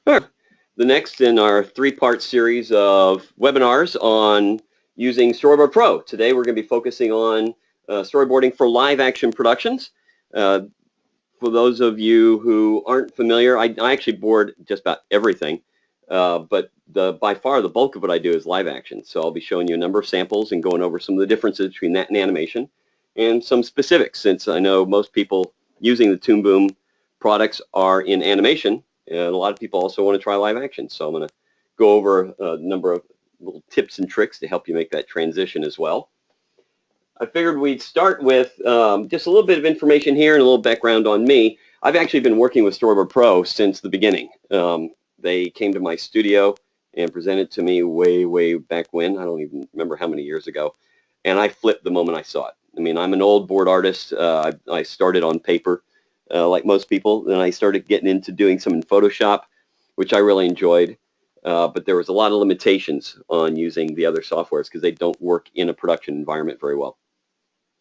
All right. The next in our three-part series of webinars on using Storyboard Pro. Today we're going to be focusing on storyboarding for live action productions. For those of you who aren't familiar, I actually board just about everything, but by far the bulk of what I do is live action. So I'll be showing you a number of samples and going over some of the differences between that and animation and some specifics, since I know most people using the Toon Boom products are in animation, and a lot of people also want to try live action. So I'm going to go over a number of little tips and tricks to help you make that transition as well. I figured we'd start with just a little bit of information here and a little background on me. I've actually been working with Storyboard Pro since the beginning. They came to my studio and presented to me way back when. I don't even remember how many years ago. And I flipped the moment I saw it. I mean, I'm an old board artist. I started on paper like most people. Then I started getting into doing some in Photoshop, which I really enjoyed. But there was a lot of limitations on using the other softwares because they don't work in a production environment very well.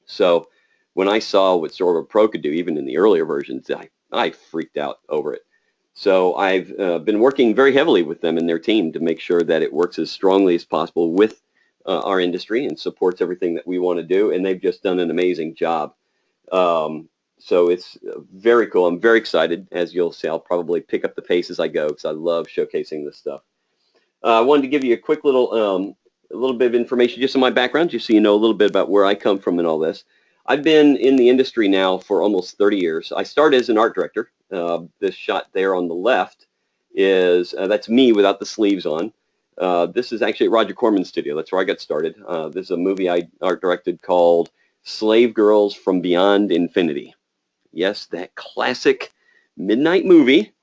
So when I saw what Storyboard Pro could do, even in the earlier versions, I freaked out over it. So I've been working very heavily with them and their team to make sure that it works as strongly as possible with our industry and supports everything that we want to do. And they've just done an amazing job. So it's very cool. I'm very excited. As you'll see, I'll probably pick up the pace as I go because I love showcasing this stuff. I wanted to give you a quick little bit of information just on my background, just so you know a little bit about where I come from and all this. I've been in the industry now for almost 30 years. I started as an art director. This shot there on the left is, that's me without the sleeves on. This is actually at Roger Corman's studio. That's where I got started. This is a movie I art directed called Slave Girls from Beyond Infinity. Yes, that classic midnight movie.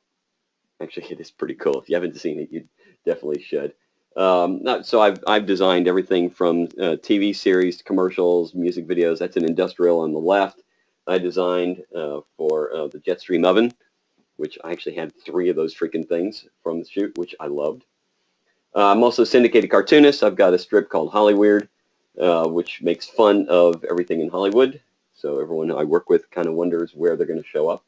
Actually, it is pretty cool. If you haven't seen it, you definitely should. So I've designed everything from TV series to commercials, music videos. That's an industrial on the left. I designed for the Jetstream oven, which I actually had 3 of those freaking things from the shoot, which I loved. I'm also a syndicated cartoonist. I've got a strip called Hollyweird, which makes fun of everything in Hollywood. So everyone I work with kind of wonders where they're going to show up.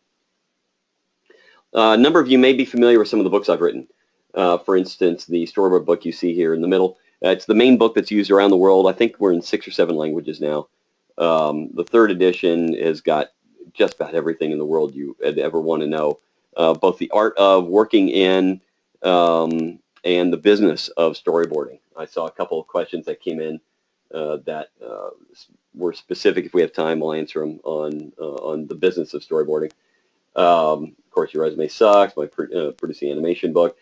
A number of you may be familiar with some of the books I've written. For instance, the storyboard book you see here in the middle. It's the main book that's used around the world. I think we're in 6 or 7 languages now. The 3rd edition has got just about everything in the world you would ever want to know, both the art of working in and the business of storyboarding. I saw a couple of questions that came in that were specific. If we have time, I'll answer them on the business of storyboarding. Of course, Your Resume Sucks, my producing animation book.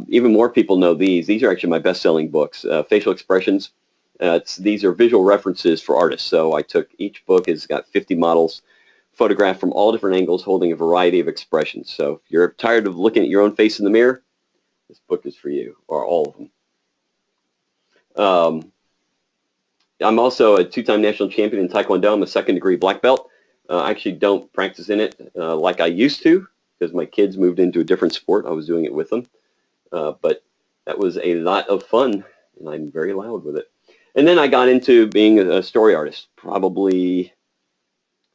Even more people know these. These are actually my best-selling books. Facial Expressions. These are visual references for artists. So I took each book has got 50 models photographed from all different angles holding a variety of expressions. So if you're tired of looking at your own face in the mirror, this book is for you, or all of them. I'm also a 2-time national champion in Taekwondo. I'm a 2nd-degree black belt. I actually don't practice in it like I used to because my kids moved into a different sport. I was doing it with them. But that was a lot of fun, and I'm very loud with it. And then I got into being a story artist. Probably,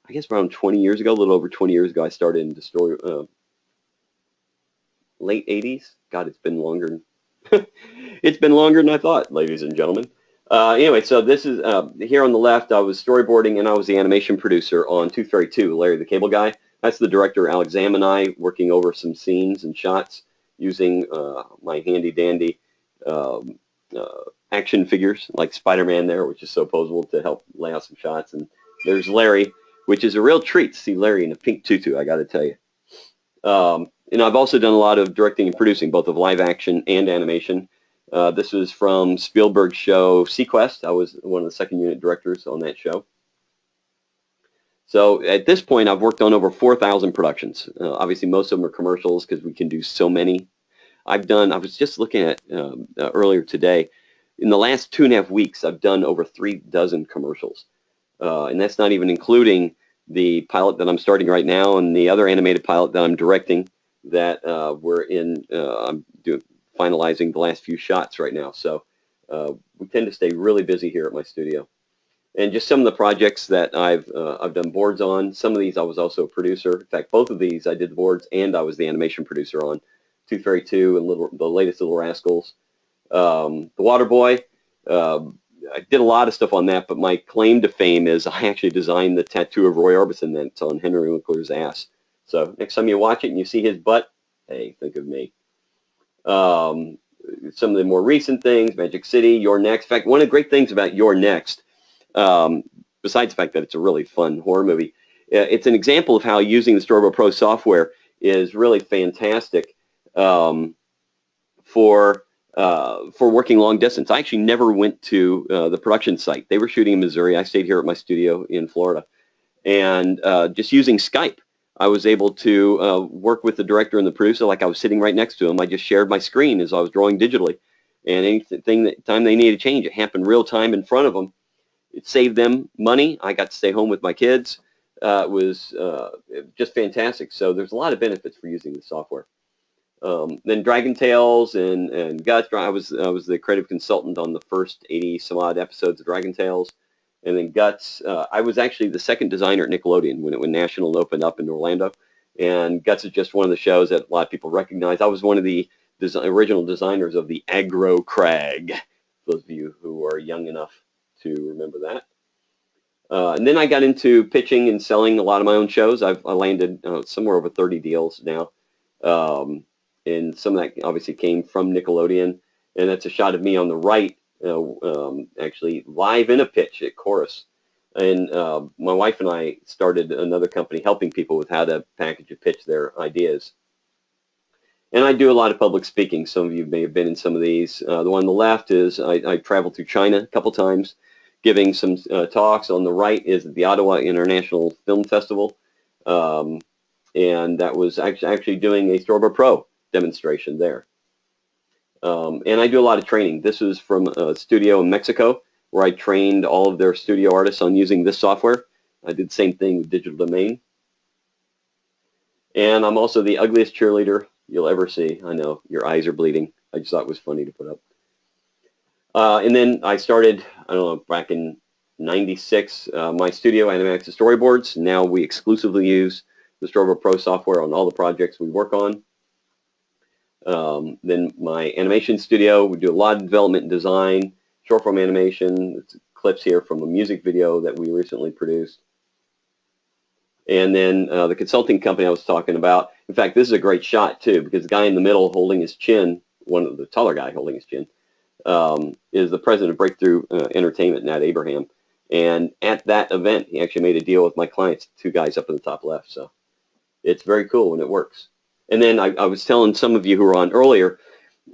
I guess around 20 years ago, a little over 20 years ago, I started into story, late 80s. God, it's been longer. It's been longer than I thought, ladies and gentlemen. Anyway, so this is, here on the left, I was storyboarding and I was the animation producer on Tooth Fairy 2, Larry the Cable Guy. That's the director, Alex Zam, and I working over some scenes and shots using my handy-dandy action figures like Spider-Man there, which is so posable to help lay out some shots. And there's Larry, which is a real treat to see Larry in a pink tutu, I got to tell you. And I've also done a lot of directing and producing, both of live action and animation. This was from Spielberg's show Sequest. I was one of the 2nd unit directors on that show. So at this point, I've worked on over 4,000 productions. Obviously, most of them are commercials because we can do so many. I was just looking at earlier today, in the last 2.5 weeks, I've done over 3 dozen commercials. And that's not even including the pilot that I'm starting right now and the other animated pilot that I'm directing that I'm finalizing the last few shots right now. So we tend to stay really busy here at my studio. And just some of the projects that I've done boards on. Some of these I was also a producer. In fact, both of these I did the boards and I was the animation producer on. Tooth Fairy 2 and the latest Little Rascals. The Water Boy, I did a lot of stuff on that, but my claim to fame is I actually designed the tattoo of Roy Orbison that's on Henry Winkler's ass. So next time you watch it and you see his butt, hey, think of me. Some of the more recent things, Magic City, You're Next. In fact, one of the great things about You're Next, besides the fact that it's a really fun horror movie, it's an example of how using the Storyboard Pro software is really fantastic for working long distance. I actually never went to the production site. They were shooting in Missouri. I stayed here at my studio in Florida. And just using Skype, I was able to work with the director and the producer like I was sitting right next to him. I just shared my screen as I was drawing digitally. And anything time they needed to change, it happened real time in front of them. It saved them money. I got to stay home with my kids. It was just fantastic. So there's a lot of benefits for using the software. Then Dragon Tales and Guts. I was the creative consultant on the first 80 some odd episodes of Dragon Tales. And then Guts, I was actually the second designer at Nickelodeon when National opened up in Orlando. And Guts is just one of the shows that a lot of people recognize. I was one of the original designers of the Aggro Crag, those of you who are young enough to remember that. And then I got into pitching and selling a lot of my own shows. I landed somewhere over 30 deals now. And some of that obviously came from Nickelodeon. And that's a shot of me on the right, actually live in a pitch at Chorus. And my wife and I started another company helping people with how to package and pitch their ideas. And I do a lot of public speaking. Some of you may have been in some of these. The one on the left is I traveled through China a couple times, giving some talks. On the right is the Ottawa International Film Festival. And that was actually doing a Storyboard Pro demonstration there. And I do a lot of training. This is from a studio in Mexico where I trained all of their studio artists on using this software. I did the same thing with Digital Domain. And I'm also the ugliest cheerleader you'll ever see. I know, your eyes are bleeding. I just thought it was funny to put up. And then I started, I don't know, back in '96, my studio, Animax Storyboards. Now we exclusively use the Storyboard Pro software on all the projects we work on. Then my animation studio, we do a lot of development and design, short form animation. It's clips here from a music video that we recently produced. And then the consulting company I was talking about, in fact, this is a great shot too, because the guy in the middle holding his chin, one of the taller guy holding his chin, is the president of Breakthrough Entertainment, Nat Abraham. And at that event, he actually made a deal with my clients, two guys up in the top left. So it's very cool when it works. And then I was telling some of you who were on earlier,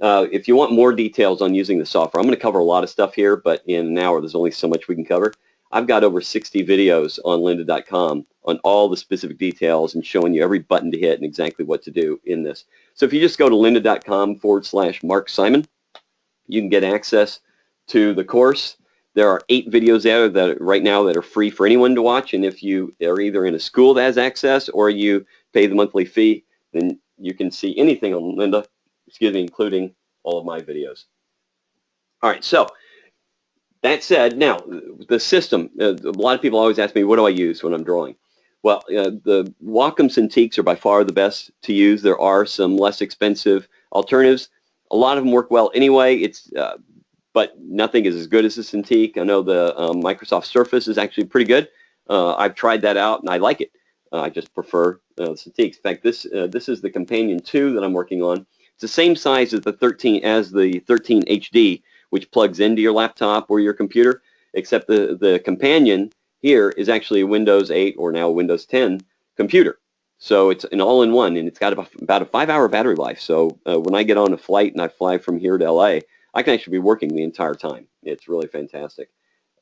if you want more details on using the software, I'm going to cover a lot of stuff here, but in an hour, there's only so much we can cover. I've got over 60 videos on lynda.com on all the specific details and showing you every button to hit and exactly what to do in this. So if you just go to lynda.com/Mark Simon, you can get access to the course. There are 8 videos there that right now that are free for anyone to watch. And if you are either in a school that has access or you pay the monthly fee, then you can see anything on Lynda, including all of my videos. All right, so that said, now the system, a lot of people always ask me, what do I use when I'm drawing? Well, the Wacom Cintiqs are by far the best to use. There are some less expensive alternatives. A lot of them work well anyway, but nothing is as good as the Cintiq. I know the Microsoft Surface is actually pretty good. I've tried that out and I like it. I just prefer the Cintiqs. In fact, this is the Companion 2 that I'm working on. It's the same size as the 13 HD, which plugs into your laptop or your computer, except the Companion here is actually a Windows 8 or now Windows 10 computer. So it's an all-in-one, and it's got about a 5-hour battery life. So when I get on a flight and I fly from here to LA, I can actually be working the entire time. It's really fantastic.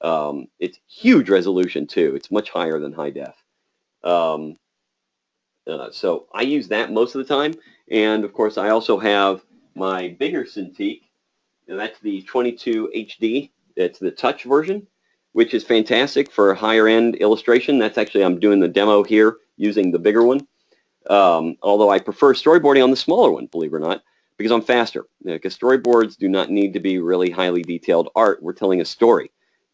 It's huge resolution too. It's much higher than high def. So I use that most of the time, and of course I also have my bigger Cintiq, and that's the 22 HD. It's the touch version, which is fantastic for higher end illustration. That's actually, I'm doing the demo here using the bigger one, although I prefer storyboarding on the smaller one, believe it or not, because I'm faster. Because storyboards do not need to be really highly detailed art. We're telling a story.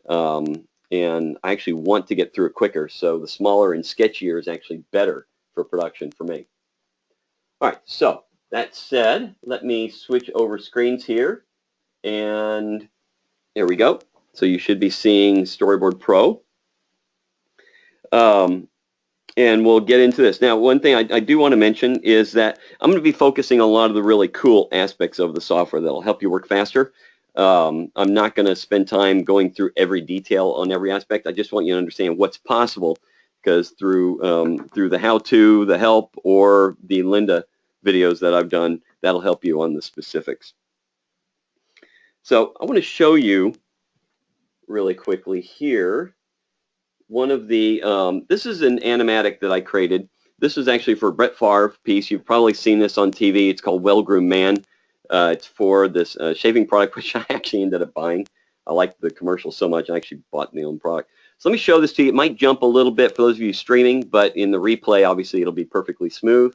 And I actually want to get through it quicker, so the smaller and sketchier is actually better for production for me. All right, so That said, let me switch over screens here, and there we go. So you should be seeing Storyboard Pro. And we'll get into this. Now, one thing I do want to mention is that I'm going to be focusing on a lot of the really cool aspects of the software that'll help you work faster. I'm not going to spend time going through every detail on every aspect. I just want you to understand what's possible, because through the how-to, the help, or the Linda videos that I've done, that'll help you on the specifics. So I want to show you really quickly here one of the, this is an animatic that I created. This is actually for Brett Favre piece. You've probably seen this on TV. It's called Well-Groomed Man. It's for this shaving product, which I actually ended up buying. I liked the commercial so much, I actually bought my own product. So let me show this to you. It might jump a little bit for those of you streaming, but in the replay, obviously, it'll be perfectly smooth.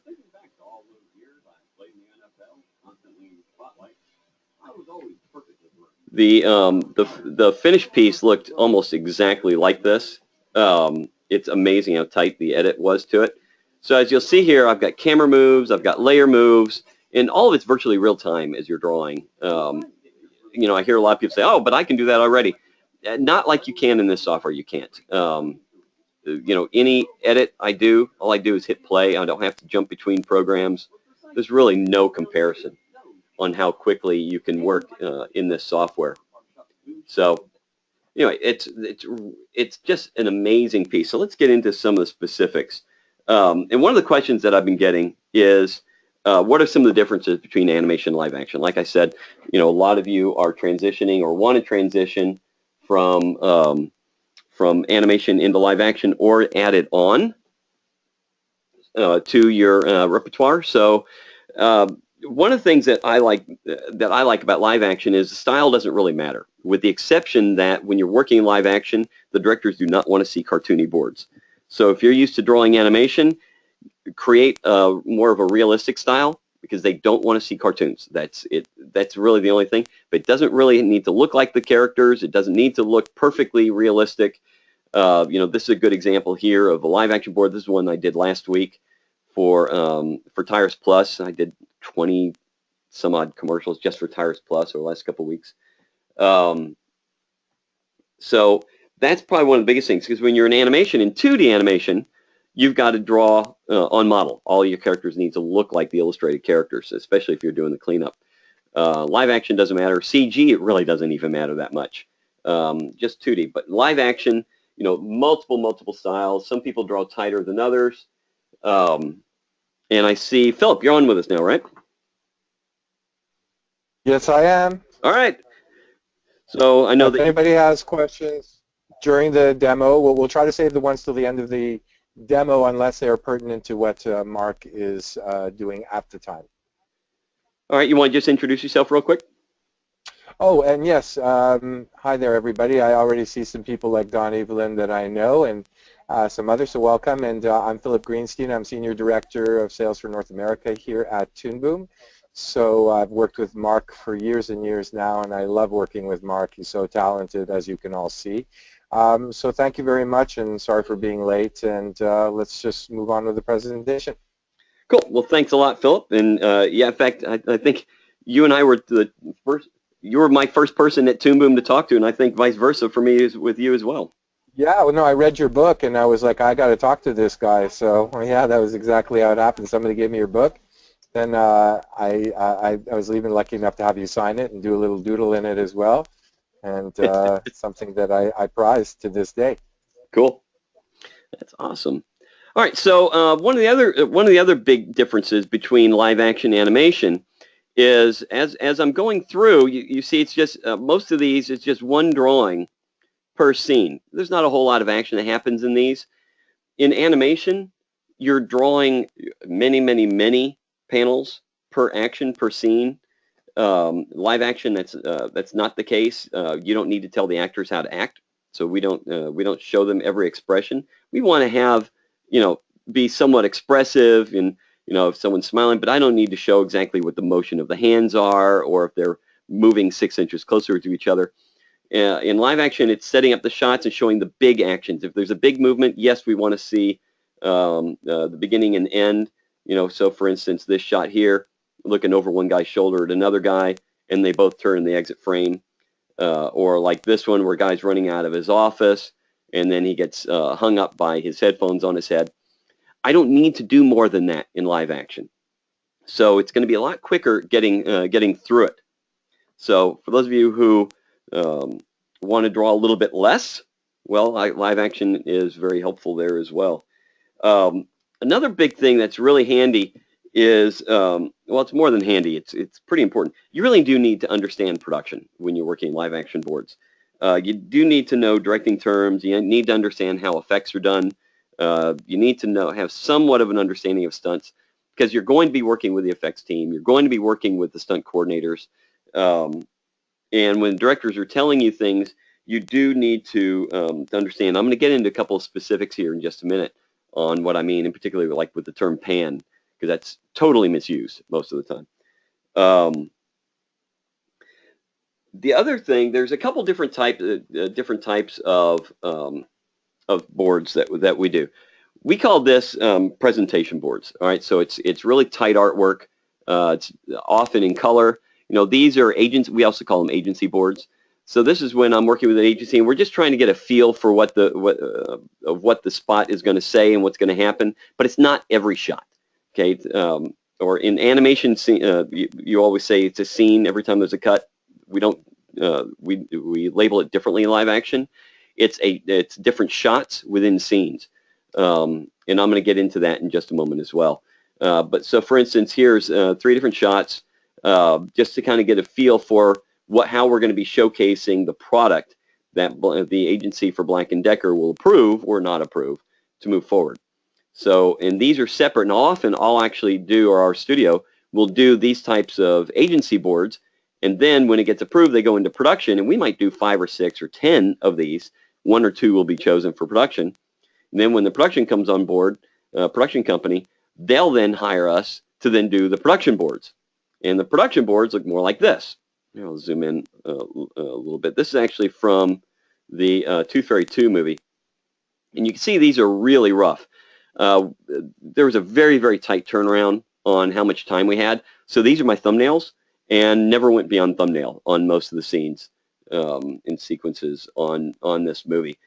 The finished piece looked almost exactly like this. It's amazing how tight the edit was to it. So as you'll see here, I've got camera moves, I've got layer moves, and all of it's virtually real time as you're drawing. You know, I hear a lot of people say, "Oh, but I can do that already." Not like you can in this software. You can't. You know, any edit I do, all I do is hit play. I don't have to jump between programs. There's really no comparison on how quickly you can work in this software. So anyway, it's just an amazing piece. So let's get into some of the specifics. And one of the questions that I've been getting is, what are some of the differences between animation and live action? Like I said, you know, a lot of you are transitioning or want to transition from animation into live action or add it on to your repertoire. So one of the things that I like about live action is the style doesn't really matter, with the exception that when you're working in live action, the directors do not want to see cartoony boards. So if you're used to drawing animation, create more of a realistic style, because they don't want to see cartoons. That's it. That's really the only thing. But it doesn't really need to look like the characters. It doesn't need to look perfectly realistic. You know, this is a good example here of a live action board. This is one I did last week for Tires Plus. I did 20 some odd commercials just for Tires Plus over the last couple of weeks. So that's probably one of the biggest things, because when you're in animation, in 2D animation, you've got to draw on model. All your characters need to look like the illustrated characters, especially if you're doing the cleanup. Live action doesn't matter. CG, it really doesn't even matter that much. Just 2D. But live action, you know, multiple styles. Some people draw tighter than others. And I see, Philip, you're on with us now, right? Yes, I am. All right. So I know if anybody has questions during the demo, we'll try to save the ones till the end of the demo unless they are pertinent to what Mark is doing at the time. All right, you want to just introduce yourself real quick? Oh, and yes, hi there, everybody. I already see some people like Don Evelyn that I know, and some others, so welcome. And I'm Philip Greenstein. I'm Senior Director of Sales for North America here at Toon Boom. So I've worked with Mark for years and years now, and I love working with Mark. He's so talented, as you can all see. So thank you very much, and sorry for being late, and let's just move on with the presentation. Cool. Well, thanks a lot, Philip. And yeah, in fact, I think you and I were the first. You were my first person at Toon Boom to talk to, and I think vice versa for me is with you as well. Yeah, well, no, I read your book, and I was like, I got to talk to this guy. So yeah, that was exactly how it happened. Somebody gave me your book. Then I was even lucky enough to have you sign it and do a little doodle in it as well, and it's something that I prize to this day. Cool. That's awesome. All right, so one of the other big differences between live action animation is as I'm going through, you see it's just most of these is just one drawing per scene. There's not a whole lot of action that happens in these. In animation, you're drawing many panels per action per scene. Live action, that's not the case. You don't need to tell the actors how to act, so we don't show them every expression. We want to have, you know, be somewhat expressive, and you know, if someone's smiling, but I don't need to show exactly what the motion of the hands are or if they're moving 6 inches closer to each other. In live action, it's setting up the shots and showing the big actions. If there's a big movement, yes, we want to see the beginning and end. You know, so for instance, this shot here, looking over one guy's shoulder at another guy, and they both turn in the exit frame. Or like this one where guy's running out of his office, and then he gets hung up by his headphones on his head. I don't need to do more than that in live action. So it's going to be a lot quicker getting through it. So for those of you who want to draw a little bit less, well, live action is very helpful there as well. Another big thing that's really handy is, well, it's more than handy. It's pretty important. You really do need to understand production when you're working live action boards. You do need to know directing terms. You need to understand how effects are done. You need to have somewhat of an understanding of stunts, because you're going to be working with the effects team. You're going to be working with the stunt coordinators. And when directors are telling you things, you do need to understand. I'm going to get into a couple of specifics here in just a minute on what I mean, in particular like with the term pan, because that's totally misused most of the time. The other thing, there's a couple different types of boards that we do. We call this presentation boards. All right, so it's really tight artwork. It's often in color. You know, these are agents. We also call them agency boards. So this is when I'm working with an agency and we're just trying to get a feel for what the spot is going to say and what's going to happen. But it's not every shot. Okay, or in animation, you always say it's a scene every time there's a cut. We don't. We label it differently in live action. It's different shots within scenes, and I'm going to get into that in just a moment as well. But so, for instance, here's 3 different shots, just to kind of get a feel for how we're going to be showcasing the product that the agency for Black & Decker will approve or not approve to move forward. So, and these are separate, and often I'll actually do, or our studio will do these types of agency boards, and then when it gets approved, they go into production, and we might do 5 or 6 or 10 of these. 1 or 2 will be chosen for production. And then when the production comes on board, production company, they'll then hire us to then do the production boards. And the production boards look more like this. Here, I'll zoom in a little bit. This is actually from the Tooth Fairy 2 movie. And you can see these are really rough. There was a very, very tight turnaround on how much time we had. So these are my thumbnails, and never went beyond thumbnail on most of the scenes and sequences on this movie.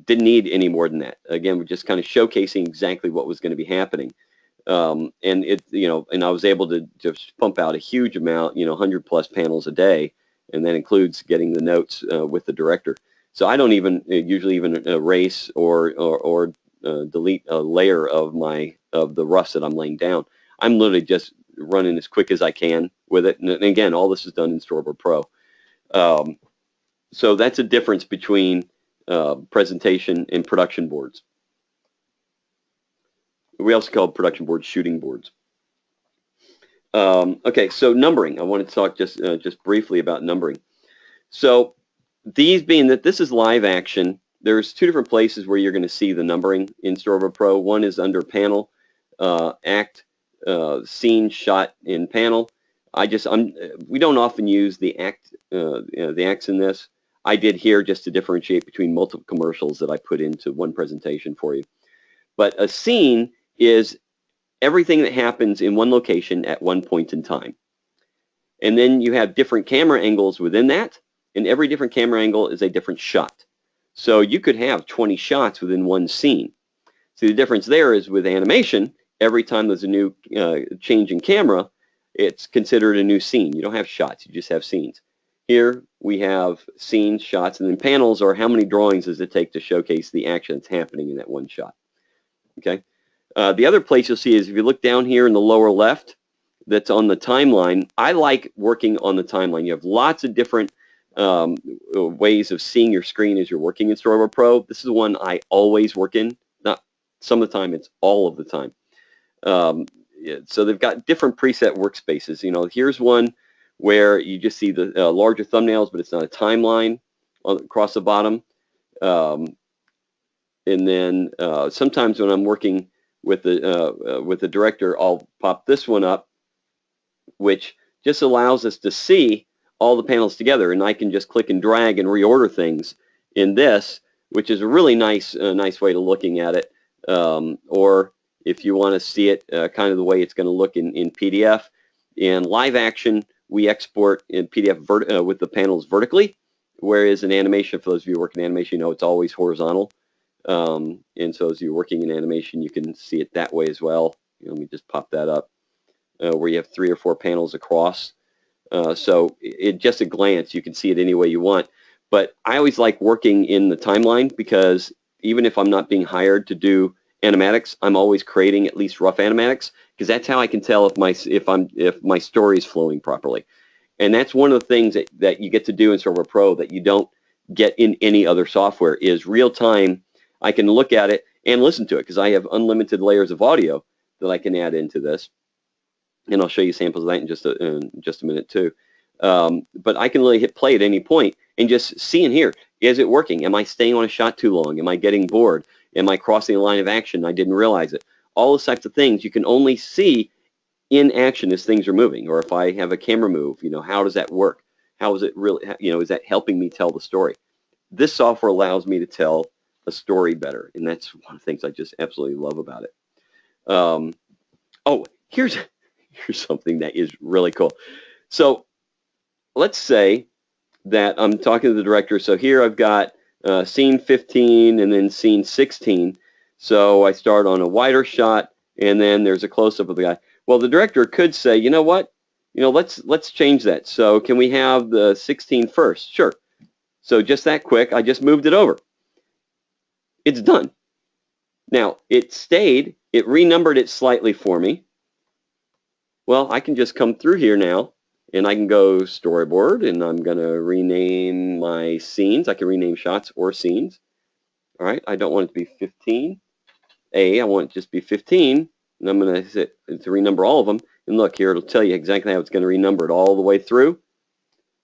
Didn't need any more than that. Again, we're just kind of showcasing exactly what was going to be happening. And and I was able to just pump out a huge amount, 100+ panels a day, and that includes getting the notes with the director. So I don't usually even erase or delete a layer of the roughs that I'm laying down. I'm literally just running as quick as I can with it. And again, all this is done in Storyboard Pro. So that's a difference between presentation and production boards. We also call production boards shooting boards. Okay, so numbering. I want to talk just briefly about numbering. So these being that this is live action, there's 2 different places where you're going to see the numbering in Storyboard Pro. One is under panel, act, scene, shot in panel. We don't often use the acts in this. I did here just to differentiate between multiple commercials that I put into one presentation for you. But a scene is everything that happens in one location at one point in time. And then you have different camera angles within that, and every different camera angle is a different shot. So you could have 20 shots within one scene. So the difference there is with animation, every time there's a new change in camera, it's considered a new scene. You don't have shots, you just have scenes. Here we have scenes, shots, and then panels are how many drawings does it take to showcase the action that's happening in that one shot. Okay. The other place you'll see is if you look down here in the lower left, that's on the timeline. I like working on the timeline. You have lots of different ways of seeing your screen as you're working in Storyboard Pro. This is the one I always work in. Not some of the time, it's all of the time. So they've got different preset workspaces. Here's one where you just see the larger thumbnails, but it's not a timeline across the bottom. And then sometimes when I'm working with the director, I'll pop this one up, which just allows us to see all the panels together, and I can just click and drag and reorder things in this, which is a really nice way to looking at it. Or if you want to see it kind of the way it's going to look in PDF. In live action, we export in PDF with the panels vertically, whereas in animation, for those of you who work in animation, you know it's always horizontal. And so as you're working in animation, you can see it that way as well. Let me just pop that up, where you have 3 or 4 panels across. So just a glance, you can see it any way you want. But I always like working in the timeline, because even if I'm not being hired to do animatics, I'm always creating at least rough animatics, because that's how I can tell if my story is flowing properly. And that's one of the things that you get to do in Storyboard Pro that you don't get in any other software, is real time. I can look at it and listen to it, because I have unlimited layers of audio that I can add into this. And I'll show you samples of that in just a minute too. But I can really hit play at any point and just see and hear, is it working? Am I staying on a shot too long? Am I getting bored? Am I crossing a line of action? I didn't realize it. All those types of things you can only see in action as things are moving. Or if I have a camera move, how does that work? How is it really, is that helping me tell the story? This software allows me to tell a story better, and that's one of the things I just absolutely love about it. Oh, here's something that is really cool. So let's say that I'm talking to the director. So here I've got scene 15 and then scene 16. So I start on a wider shot, and then there's a close-up of the guy. Well, the director could say, you know what? Let's change that. So can we have the 16 first? Sure. So just that quick, I just moved it over. It's done. Now, it stayed. It renumbered it slightly for me. Well, I can just come through here now, and I can go storyboard, and I'm going to rename my scenes. I can rename shots or scenes. All right, I don't want it to be 15. I want it to just be 15, and I'm going to hit to renumber all of them. And look here, it'll tell you exactly how it's going to renumber it all the way through.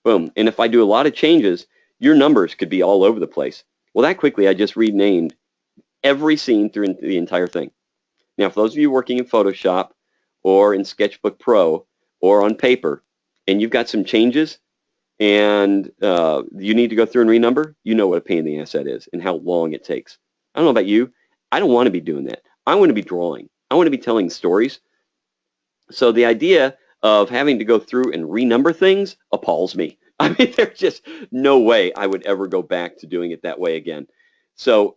Boom. And if I do a lot of changes, your numbers could be all over the place. Well, that quickly, I just renamed every scene through the entire thing. Now, for those of you working in Photoshop or in Sketchbook Pro or on paper, and you've got some changes, and you need to go through and renumber, you know what a pain in the ass that is and how long it takes. I don't know about you. I don't want to be doing that. I want to be drawing. I want to be telling stories. So the idea of having to go through and renumber things appalls me. I mean, there's just no way I would ever go back to doing it that way again. So,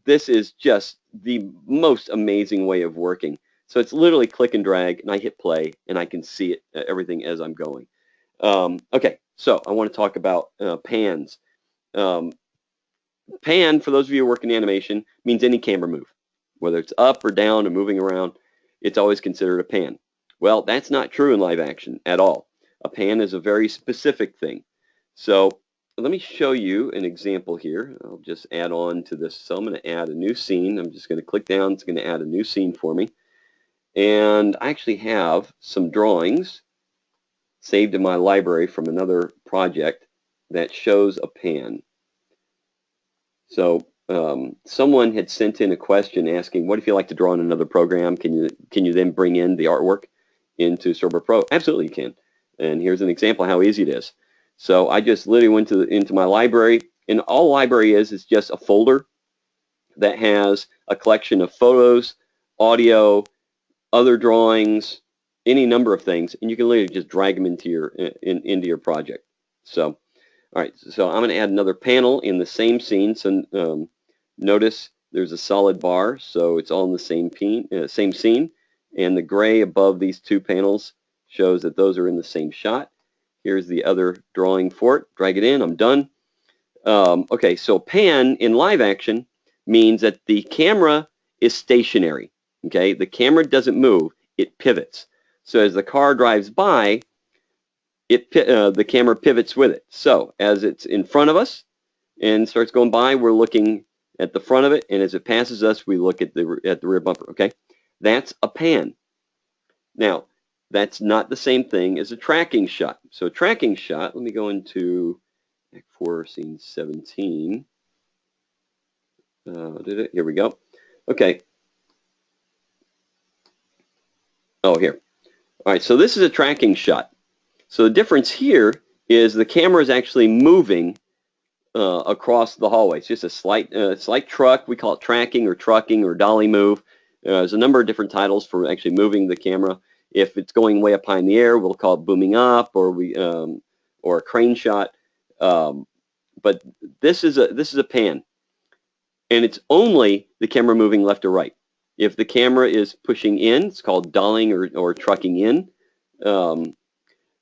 this is just the most amazing way of working. So it's literally click and drag, and I hit play, and I can see it, everything as I'm going. Okay, so I want to talk about pans. Pan, for those of you who work in animation, means any camera move. Whether it's up or down or moving around, it's always considered a pan. Well, that's not true in live action at all. A pan is a very specific thing. So let me show you an example here. I'll just add on to this. So I'm going to add a new scene. I'm just going to click down. It's going to add a new scene for me. And I actually have some drawings saved in my library from another project that shows a pan. So someone had sent in a question asking, what if you like to draw in another program? Can you then bring in the artwork into Storyboard Pro? Absolutely you can. And here's an example of how easy it is. So I just literally went into my library, and all library is just a folder that has a collection of photos, audio, other drawings, any number of things, and you can literally just drag them into your project. So, all right, so I'm going to add another panel in the same scene. So notice there's a solid bar, so it's all in the same scene, and the gray above these two panels shows that those are in the same shot. Here's the other drawing for it. Drag it in. I'm done. Okay, so pan in live action means that the camera is stationary. Okay, the camera doesn't move. It pivots. So as the car drives by, the camera pivots with it. So as it's in front of us and starts going by, we're looking at the front of it, and as it passes us, we look at the rear bumper. Okay, that's a pan. Now, that's not the same thing as a tracking shot. So a tracking shot, let me go into Act 4, Scene 17. Here we go. Okay. Oh, here. All right, so this is a tracking shot. So the difference here is the camera is actually moving across the hallway. It's just a slight truck. We call it tracking or trucking or dolly move. There's a number of different titles for actually moving the camera. If it's going way up high in the air, we'll call it booming up, or or a crane shot. But this is a pan, and it's only the camera moving left or right. If the camera is pushing in, it's called dollying or trucking in.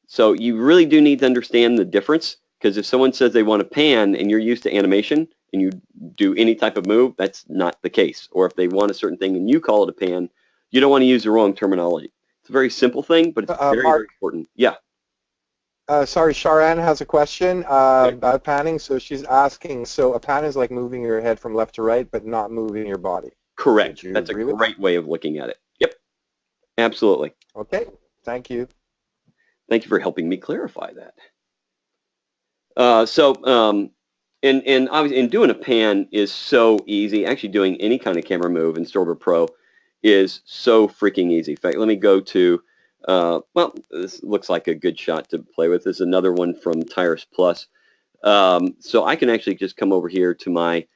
So you really do need to understand the difference, because if someone says they want a pan and you're used to animation and you do any type of move, that's not the case. Or if they want a certain thing and you call it a pan, you don't want to use the wrong terminology. It's a very simple thing, but it's very, Mark, very important. Yeah. Sorry, Sharan has a question about panning. So she's asking, so a pan is like moving your head from left to right, but not moving your body. Correct. That's a great way of looking at it. Yep. Absolutely. Okay. Thank you. Thank you for helping me clarify that. And obviously, doing a pan is so easy. Actually, doing any kind of camera move in Storyboard Pro is so freaking easy. In fact, let me go to, well, this looks like a good shot to play with. This is another one from Tyrus Plus. So I can actually just come over here to my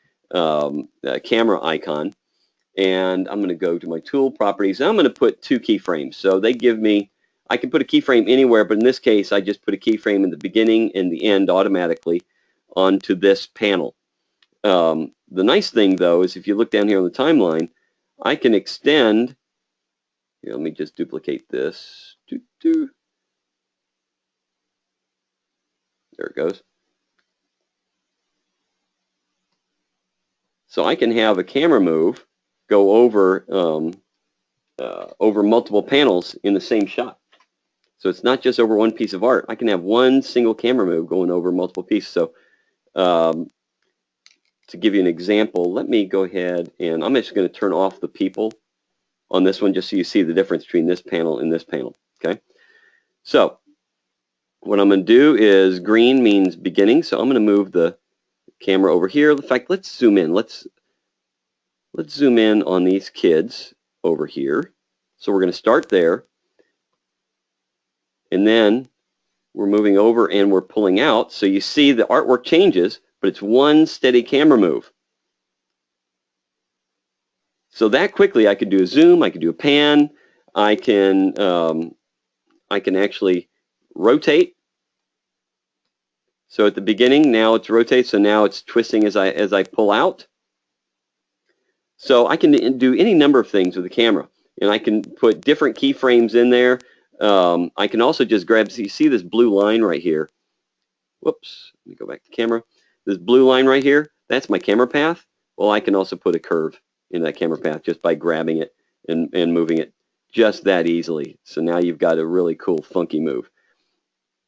camera icon, and I'm going to go to my tool properties, and I'm going to put 2 keyframes. So they give me, I can put a keyframe anywhere, but in this case, I just put a keyframe in the beginning and the end automatically onto this panel. The nice thing, though, is if you look down here on the timeline, I can extend. Here, let me just duplicate this. There it goes. So I can have a camera move go over over multiple panels in the same shot. So it's not just over one piece of art. I can have one single camera move going over multiple pieces. So to give you an example, let me go ahead and I'm just going to turn off the people on this one just so you see the difference between this panel and this panel. Okay. So what I'm going to do is green means beginning. So I'm going to move the camera over here. In fact, let's zoom in. Let's zoom in on these kids over here. So we're going to start there. And then we're moving over and we're pulling out. So you see the artwork changes, but it's one steady camera move. So that quickly I could do a zoom, I could do a pan, I can actually rotate. So at the beginning, now it's rotate, so now it's twisting as I pull out. So I can do any number of things with the camera, and I can put different keyframes in there. I can also just grab, so you see this blue line right here. Whoops, let me go back to camera. This blue line right here, that's my camera path. Well, I can also put a curve in that camera path just by grabbing it and moving it just that easily. So now you've got a really cool, funky move.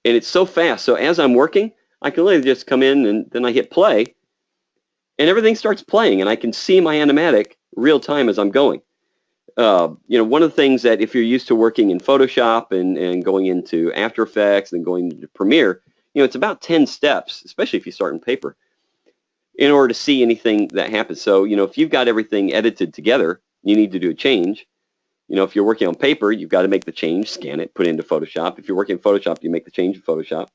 And it's so fast, so as I'm working, I can literally just come in and then I hit play, and everything starts playing, and I can see my animatic real time as I'm going. You know, one of the things that if you're used to working in Photoshop and going into After Effects and going into Premiere, you know, it's about 10 steps, especially if you start in paper, in order to see anything that happens. So, you know, if you've got everything edited together, you need to do a change. You know, if you're working on paper, you've got to make the change, scan it, put it into Photoshop. If you're working in Photoshop, you make the change in Photoshop.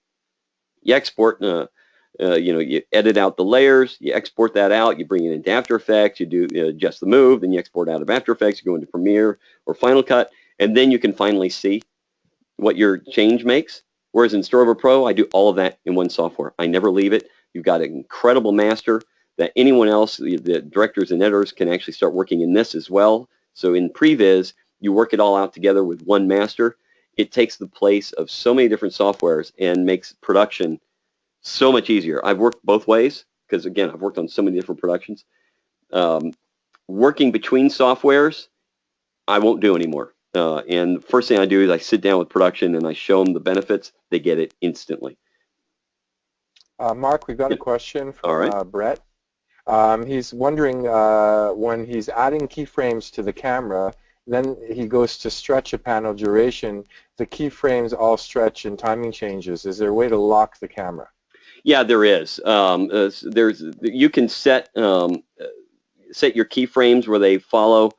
You export, you know, you edit out the layers, you export that out, you bring it into After Effects, you do adjust the move, then you export out of After Effects, you go into Premiere or Final Cut, and then you can finally see what your change makes. Whereas in Storyboard Pro, I do all of that in one software. I never leave it. You've got an incredible master that anyone else, the directors and editors, can actually start working in this as well. So in Previs, you work it all out together with one master. It takes the place of so many different softwares and makes production so much easier. I've worked both ways because, again, I've worked on so many different productions. Working between softwares, I won't do anymore. And the first thing I do is I sit down with production and I show them the benefits. They get it instantly. Mark, we've got a question from Brett. He's wondering when he's adding keyframes to the camera, then he goes to stretch a panel duration, the keyframes all stretch and timing changes. Is there a way to lock the camera? Yeah, there is. You can set your keyframes where they follow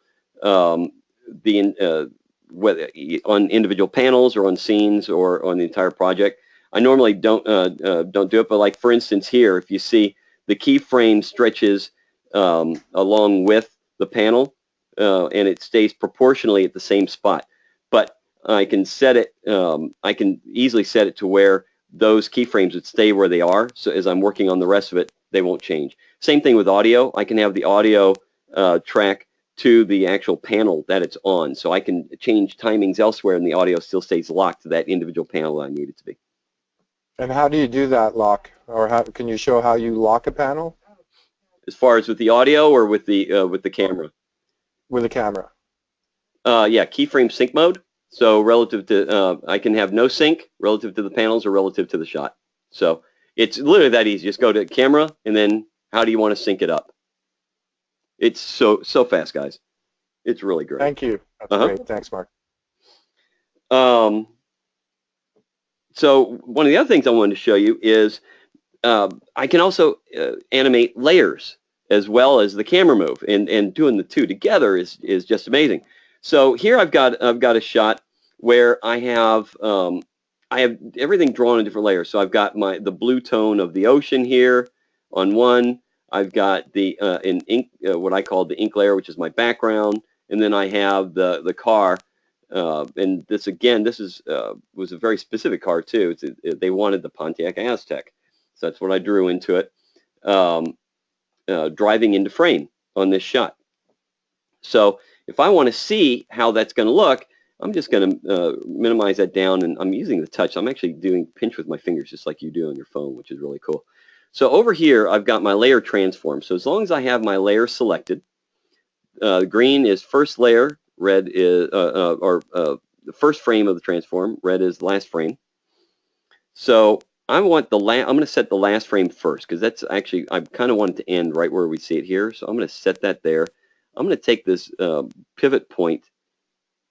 whether on individual panels or on scenes or on the entire project. I normally don't do it, but like for instance here, if you see the keyframe stretches along with the panel, and it stays proportionally at the same spot. But I can set it, I can easily set it to where those keyframes would stay where they are, so as I'm working on the rest of it, they won't change. Same thing with audio. I can have the audio track to the actual panel that it's on, so I can change timings elsewhere and the audio still stays locked to that individual panel I need it to be. And how do you do that lock? Or how, can you show how you lock a panel? As far as with the audio or with the camera? With a camera. Yeah, keyframe sync mode. So relative to, I can have no sync relative to the panels or relative to the shot. So it's literally that easy. Just go to camera and then how do you want to sync it up? It's so fast, guys. It's really great. Thank you. That's great. Thanks, Mark. So one of the other things I wanted to show you is I can also animate layers as well as the camera move, and doing the two together is just amazing. So here I've got a shot where I have everything drawn in different layers. So I've got the blue tone of the ocean here on one. I've got the ink, what I call the ink layer, which is my background, and then I have the car. And this again, this was a very specific car too. They wanted the Pontiac Aztec, so that's what I drew into it. Driving into frame on this shot. So if I want to see how that's going to look, I'm just going to minimize that down, and I'm using the touch. I'm actually doing pinch with my fingers just like you do on your phone, which is really cool. So over here, I've got my layer transform. So as long as I have my layer selected, green is first layer, red is, the first frame of the transform, red is the last frame. So I want I'm going to set the last frame first, because that's actually, I kind of want it to end right where we see it here. So I'm going to set that there. I'm going to take this pivot point.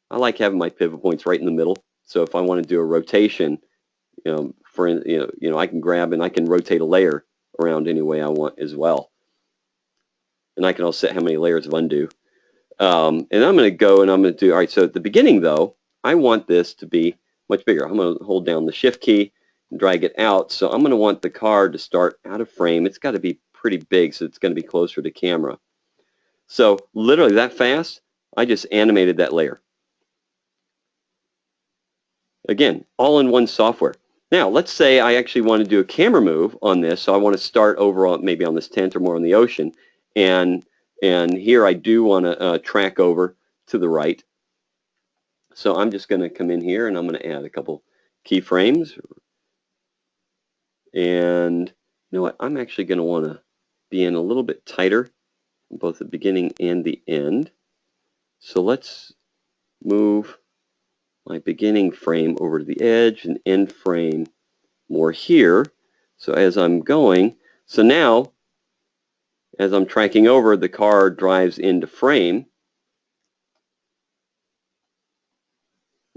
I like having my pivot points right in the middle. So if I want to do a rotation, I can grab and I can rotate a layer around any way I want as well. And I can also set how many layers of undo. And I'm going to go and I'm going to do, all right, so at the beginning though, I want this to be much bigger. I'm going to hold down the shift key and drag it out. So I'm going to want the car to start out of frame. It's got to be pretty big, so it's going to be closer to camera. So literally that fast, I just animated that layer. Again, all in one software. Now, let's say I actually want to do a camera move on this. So I want to start over on, maybe on this tent or more on the ocean. And here I do want to track over to the right. So I'm just going to come in here and I'm going to add a couple keyframes. And you know what? I'm actually going to want to be in a little bit tighter, both the beginning and the end. So let's move my beginning frame over to the edge and end frame more here. So as I'm going, so now as I'm tracking over, the car drives into frame.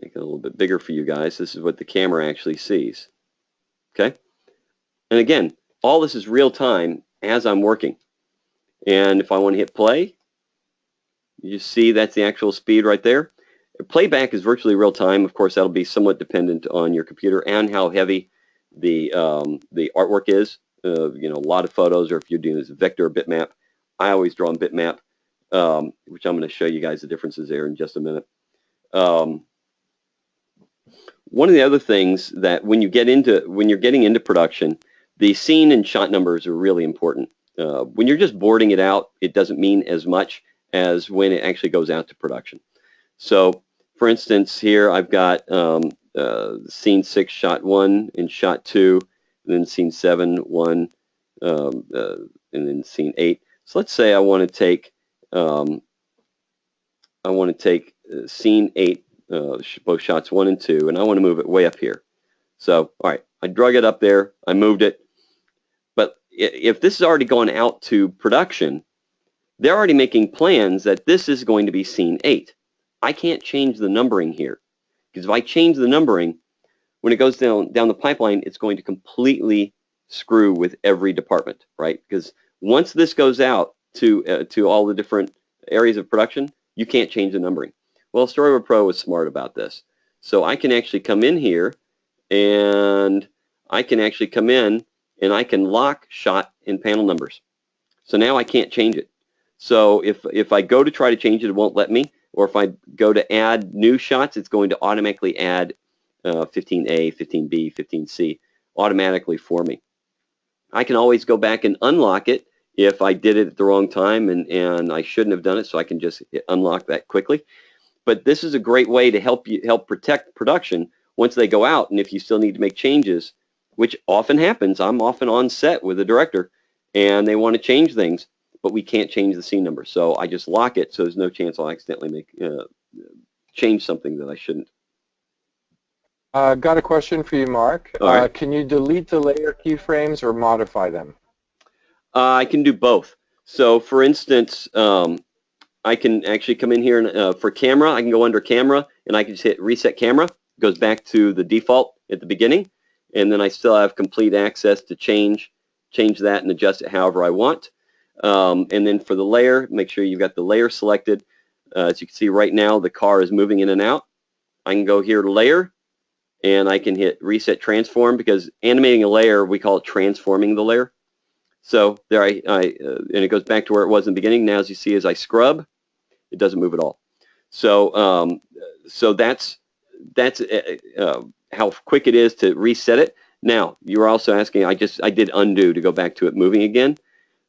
Make it a little bit bigger for you guys. This is what the camera actually sees. Okay? And again, all this is real time as I'm working. And if I want to hit play, you see that's the actual speed right there. Playback is virtually real time. Of course, that'll be somewhat dependent on your computer and how heavy the artwork is. A lot of photos, or if you're doing this vector or bitmap, I always draw in bitmap, which I'm going to show you guys the differences there in just a minute. One of the other things that when you're getting into production, the scene and shot numbers are really important. When you're just boarding it out, it doesn't mean as much as when it actually goes out to production. So, for instance, here I've got scene 6, shot 1, and shot 2, and then scene 7, 1, and then scene 8. So let's say I want to take scene 8, both shots 1 and 2, and I want to move it way up here. So, all right, I drug it up there, I moved it. But if this is already gone out to production, they're already making plans that this is going to be scene 8. I can't change the numbering here, because if I change the numbering, when it goes down the pipeline, it's going to completely screw with every department, right? Because once this goes out to all the different areas of production, you can't change the numbering. Well, Storyboard Pro was smart about this. So I can actually come in here, and I can actually come in, and I can lock shot and panel numbers. So now I can't change it. So if I go to try to change it, it won't let me. Or if I go to add new shots, it's going to automatically add 15A, 15B, 15C automatically for me. I can always go back and unlock it if I did it at the wrong time and I shouldn't have done it, so I can just unlock that quickly. But this is a great way to help protect production once they go out, and if you still need to make changes, which often happens. I'm often on set with a director and they want to change things, but we can't change the scene number. So I just lock it so there's no chance I'll accidentally change something that I shouldn't. Got a question for you, Mark. All right. Can you delete the layer keyframes or modify them? I can do both. So for instance, I can actually come in here and for camera, I can go under camera and I can just hit reset camera. It goes back to the default at the beginning, and then I still have complete access to change that and adjust it however I want. And then for the layer, make sure you've got the layer selected. As you can see right now, the car is moving in and out. I can go here to layer, and I can hit reset transform, because animating a layer, we call it transforming the layer. So there and it goes back to where it was in the beginning. Now, as you see, as I scrub, it doesn't move at all. So so that's how quick it is to reset it. Now, you were also asking, I did undo to go back to it moving again.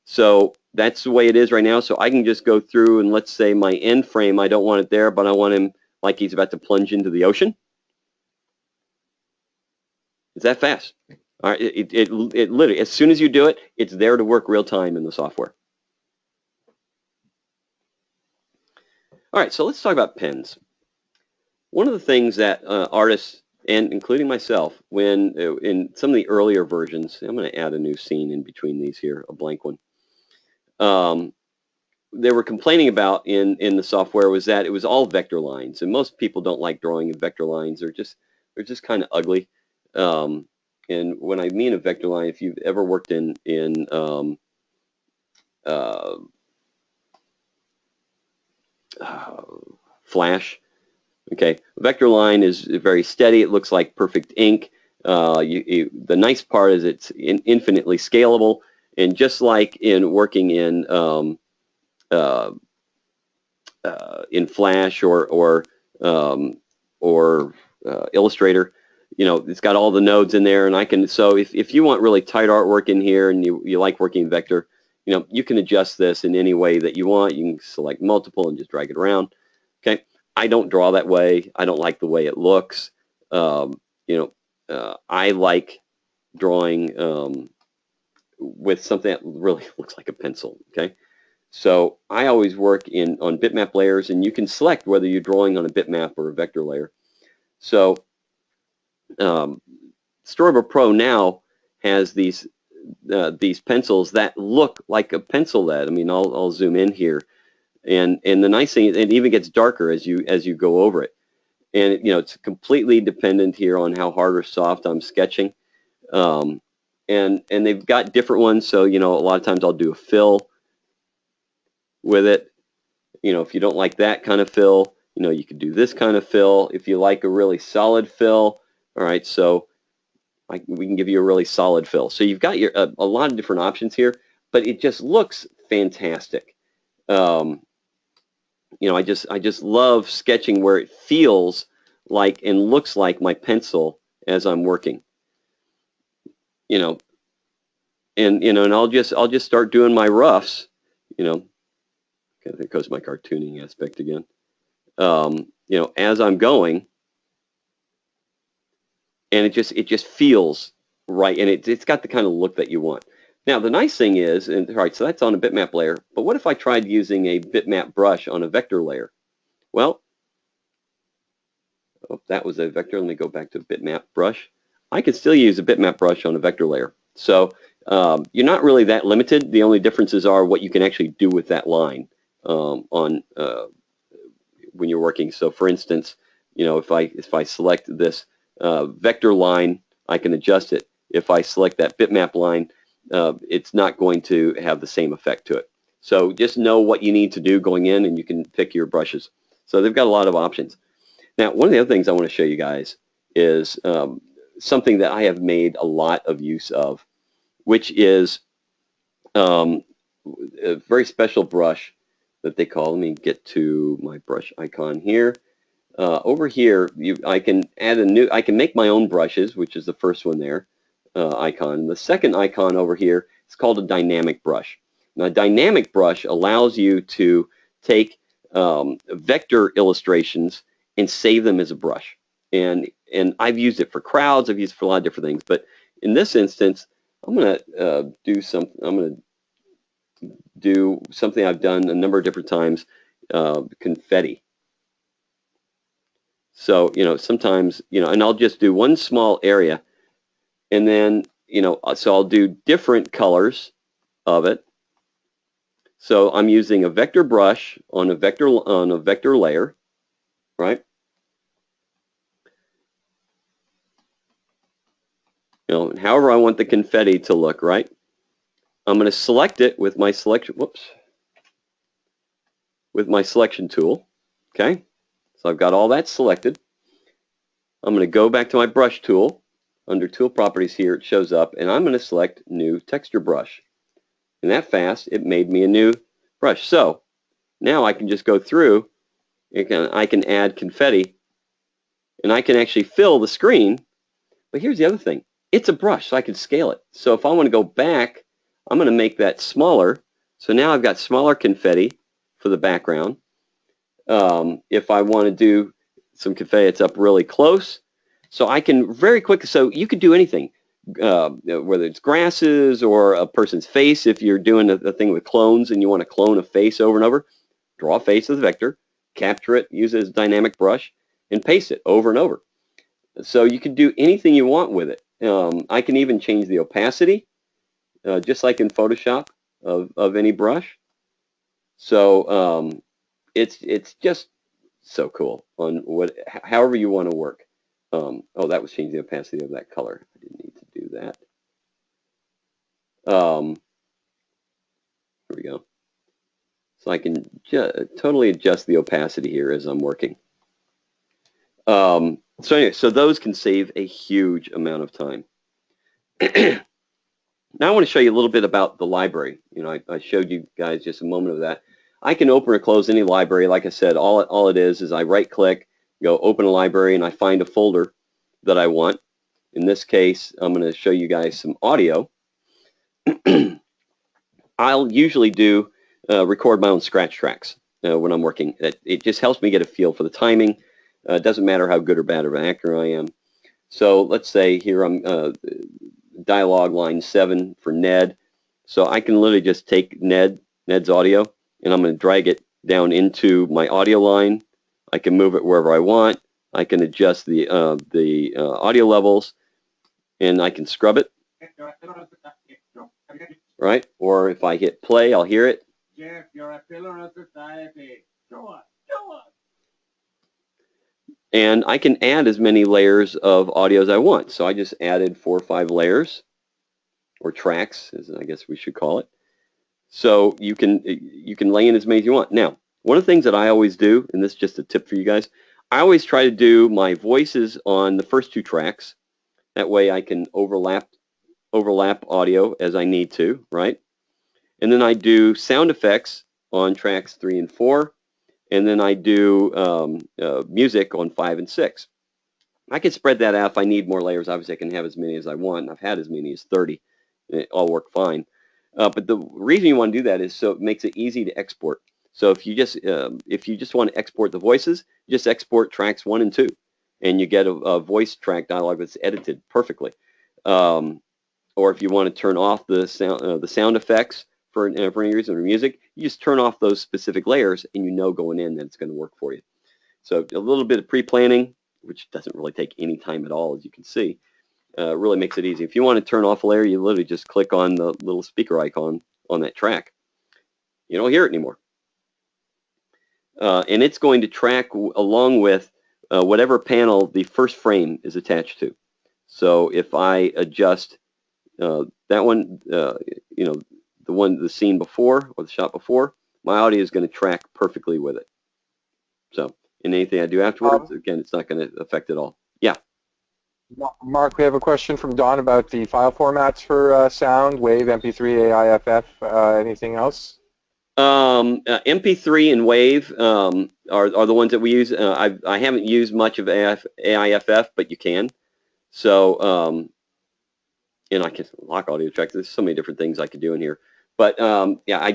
So that's the way it is right now. So I can just go through, and let's say my end frame, I don't want it there, but I want him like he's about to plunge into the ocean. It's that fast. All right, it literally, as soon as you do it, it's there to work real time in the software. All right, so let's talk about pens. One of the things that artists, and including myself, when in some of the earlier versions, I'm going to add a new scene in between these here, a blank one. They were complaining about in the software was that it was all vector lines, and most people don't like drawing in vector lines. They're just kind of ugly. And when I mean a vector line, if you've ever worked in Flash, okay, vector line is very steady. It looks like perfect ink. The nice part is it's infinitely scalable, and just like in working in Flash or Illustrator, you know, it's got all the nodes in there, and I can, so if you want really tight artwork in here and you like working vector, you know, you can adjust this in any way that you want. You can select multiple and just drag it around. Okay, I don't draw that way. I don't like the way it looks. You know, I like drawing with something that really looks like a pencil. Okay, so I always work on bitmap layers, and you can select whether you're drawing on a bitmap or a vector layer. So Storyboard Pro now has these pencils that look like a pencil lead. I mean, I'll zoom in here, and the nice thing, it even gets darker as you go over it, and you know, it's completely dependent here on how hard or soft I'm sketching, and they've got different ones. So you know, a lot of times I'll do a fill with it. You know, if you don't like that kind of fill, you know, you could do this kind of fill. If you like a really solid fill, all right, so we can give you a really solid fill. So you've got a lot of different options here, but it just looks fantastic. You know, I just love sketching where it feels like and looks like my pencil as I'm working. You know, and I'll just start doing my roughs. You know, there goes my cartooning aspect again. You know, as I'm going, and it just feels right, and it's got the kind of look that you want. Now the nice thing is, and all right, so that's on a bitmap layer, but what if I tried using a bitmap brush on a vector layer? Well, oh, that was a vector. Let me go back to bitmap brush. I could still use a bitmap brush on a vector layer. So you're not really that limited. The only differences are what you can actually do with that line when you're working. So for instance, you know, if I select this vector line, I can adjust it. If I select that bitmap line, it's not going to have the same effect to it. So just know what you need to do going in, and you can pick your brushes. So they've got a lot of options. Now, one of the other things I want to show you guys is something that I have made a lot of use of, which is a very special brush that they call. Let me get to my brush icon here. Over here, I can add I can make my own brushes, which is the first one there, icon. The second icon over here is called a dynamic brush. Now, a dynamic brush allows you to take vector illustrations and save them as a brush. And I've used it for crowds. I've used it for a lot of different things. But in this instance, I'm going to do something. I'm going to do something I've done a number of different times, confetti. So, sometimes, and I'll just do one small area, and then, so I'll do different colors of it. So I'm using a vector brush on a vector layer, right? However I want the confetti to look, right? I'm going to select it with my selection. Whoops. With my selection tool. Okay. So I've got all that selected. I'm going to go back to my brush tool. Under tool properties here, it shows up, and I'm going to select new texture brush. And that fast, it made me a new brush. So now I can just go through, I can add confetti, and I can actually fill the screen. But here's the other thing. It's a brush, so I can scale it. So if I want to go back, I'm going to make that smaller. So now I've got smaller confetti for the background. If I want to do some confetti, it's up really close. So I can very quickly, so you could do anything, whether it's grasses or a person's face. If you're doing a thing with clones and you want to clone a face over and over, draw a face as a vector, capture it, use it as a dynamic brush, and paste it over and over. So you can do anything you want with it. I can even change the opacity, just like in Photoshop, of any brush. So it's just so cool on however you want to work. Oh, that was changing the opacity of that color. I didn't need to do that. Here we go. So I can totally adjust the opacity here as I'm working. So anyway, so those can save a huge amount of time. Now I want to show you a little bit about the library. I showed you guys just a moment of that. I can open or close any library. Like I said, all it is I right-click, go open a library, and I find a folder that I want. In this case, I'm going to show you guys some audio. I'll usually do record my own scratch tracks when I'm working. It just helps me get a feel for the timing. It doesn't matter how good or bad of an actor I am. So let's say here I'm dialogue line 7 for Ned. So I can literally just take Ned's audio, and I'm going to drag it down into my audio line. I can move it wherever I want. I can adjust the audio levels, and I can scrub it. Right? Or if I hit play, I'll hear it. Jeff, you're a pillar of society. Go on, go on. And I can add as many layers of audio as I want. So I just added 4 or 5 layers, or tracks, as I guess we should call it. So you can lay in as many as you want. Now, one of the things that I always do, and this is just a tip for you guys, I always try to do my voices on the first 2 tracks. That way I can overlap audio as I need to, right? And then I do sound effects on tracks 3 and 4. And then I do music on 5 and 6. I can spread that out if I need more layers. Obviously, I can have as many as I want. I've had as many as 30. It all work fine. But the reason you want to do that is so it makes it easy to export. So if you just want to export the voices, just export tracks 1 and 2, and you get a voice track dialogue that's edited perfectly. Or if you want to turn off the sound effects for any reason, or music, you just turn off those specific layers, and going in that it's going to work for you. So a little bit of pre-planning, which doesn't really take any time at all, as you can see, really makes it easy. If you want to turn off a layer, you literally just click on the little speaker icon on that track. You don't hear it anymore. And it's going to track along with whatever panel the first frame is attached to. So if I adjust that one, the scene before, or the shot before, my audio is going to track perfectly with it. So, and anything I do afterwards, again, it's not going to affect it all. Yeah. Mark, we have a question from Don about the file formats for sound, WAV, MP3, AIFF, anything else? MP3 and WAVE are the ones that we use. I haven't used much of AIFF, but you can. So, and I can lock audio tracks. There's so many different things I could do in here. But yeah,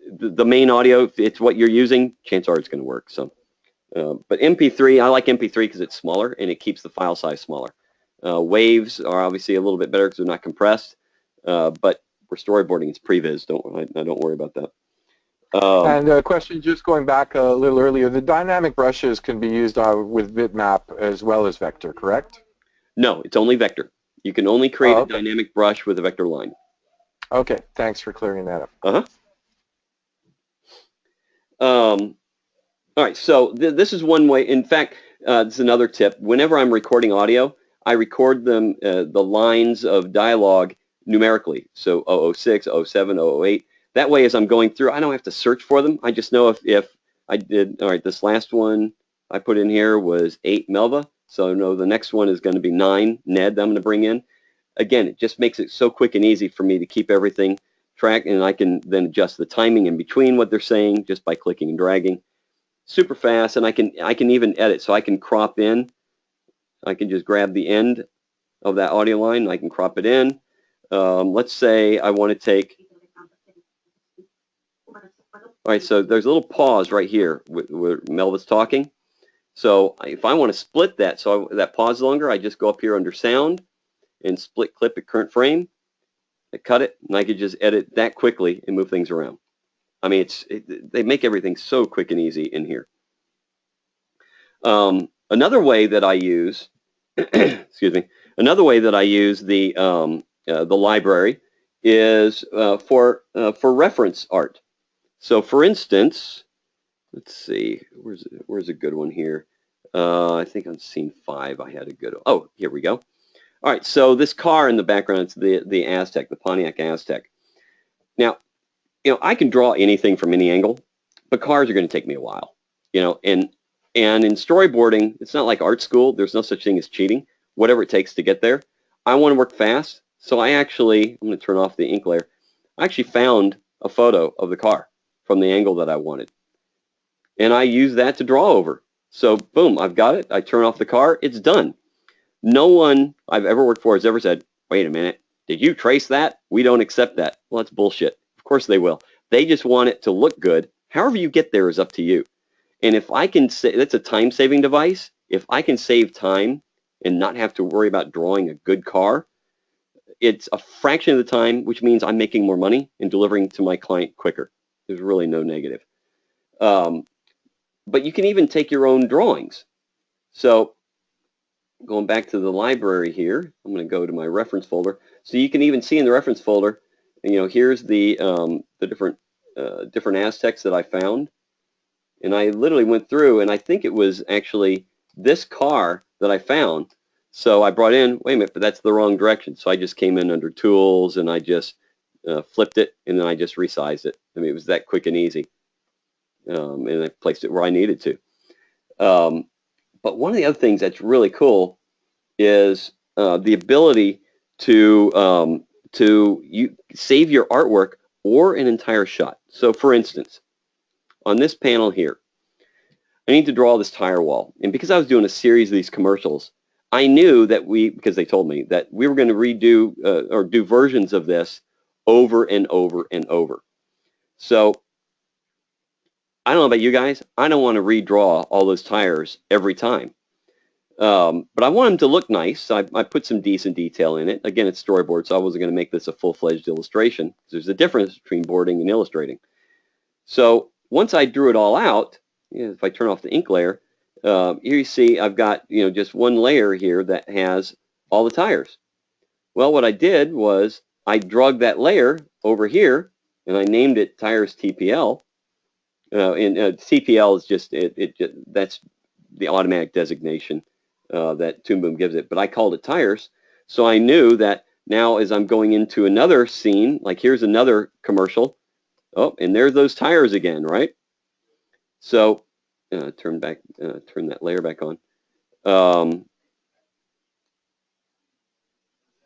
the main audio, if it's what you're using, chances are it's going to work. So, but MP3, I like MP3 because it's smaller and it keeps the file size smaller. Waves are obviously a little bit better because they're not compressed. But for storyboarding, it's previs. I don't worry about that. And a question just going back a little earlier, the dynamic brushes can be used with bitmap as well as vector, correct? No, it's only vector. You can only create a dynamic brush with a vector line. Okay, thanks for clearing that up. All right, so this is one way. In fact, this is another tip. Whenever I'm recording audio, I record them the lines of dialogue numerically. So 006, 07, 008. That way, as I'm going through, I don't have to search for them. I just know if I did, all right, this last one I put in here was 8 Melva. So I know the next one is going to be 9 Ned that I'm going to bring in. Again, it just makes it so quick and easy for me to keep everything tracked, and I can then adjust the timing in between what they're saying just by clicking and dragging. Super fast, and I can even edit. So I can crop in. I can just grab the end of that audio line, and I can crop it in. Let's say I want to take. All right, so there's a little pause right here where Melva's talking. So if I want to split that, so that pause longer, I just go up here under sound and split clip at current frame. I cut it, and I could just edit that quickly and move things around. I mean, they make everything so quick and easy in here. Another way that I use, excuse me, another way that I use the library is for reference art. So, for instance, let's see, where's a good one here? I think on scene 5 I had a good. Oh, here we go. All right, so this car in the background, it's the Aztec, the Pontiac Aztec. Now, I can draw anything from any angle, but cars are going to take me a while, and in storyboarding, it's not like art school. There's no such thing as cheating. Whatever it takes to get there. I want to work fast, so I'm going to turn off the ink layer. I actually found a photo of the car from the angle that I wanted, and I use that to draw over. So boom, I've got it. I turn off the car. It's done. No one I've ever worked for has ever said, wait a minute, did you trace that? We don't accept that. Well, that's bullshit. Of course they will. They just want it to look good. However you get there is up to you. And if I can say, that's a time-saving device. If I can save time and not have to worry about drawing a good car, it's a fraction of the time, which means I'm making more money and delivering to my client quicker. There's really no negative. But you can even take your own drawings. So going back to the library here, I'm going to go to my reference folder. So you can even see in the reference folder, here's the different Aztecs that I found. And I literally went through, and I think it was actually this car that I found. So I brought in, wait a minute, but that's the wrong direction. So I just came in under tools, and I just flipped it, and then I just resized it. I mean, it was that quick and easy. And I placed it where I needed to. But one of the other things that's really cool is the ability to save your artwork or an entire shot. So for instance, on this panel here, I need to draw this tire wall. And because I was doing a series of these commercials, I knew that because they told me that we were going to redo or do versions of this over and over and over. So I don't know about you guys. I don't want to redraw all those tires every time. But I want them to look nice. So I put some decent detail in it. Again, it's storyboard, so I wasn't going to make this a full-fledged illustration. There's a difference between boarding and illustrating. So once I drew it all out, if I turn off the ink layer, here you see I've got just one layer here that has all the tires. Well, what I did was I dragged that layer over here, and I named it Tires TPL. And TPL is just that's the automatic designation that Toon Boom gives it, but I called it tires. So I knew that now as I'm going into another scene, like here's another commercial. Oh, and there's those tires again, right? So turn that layer back on.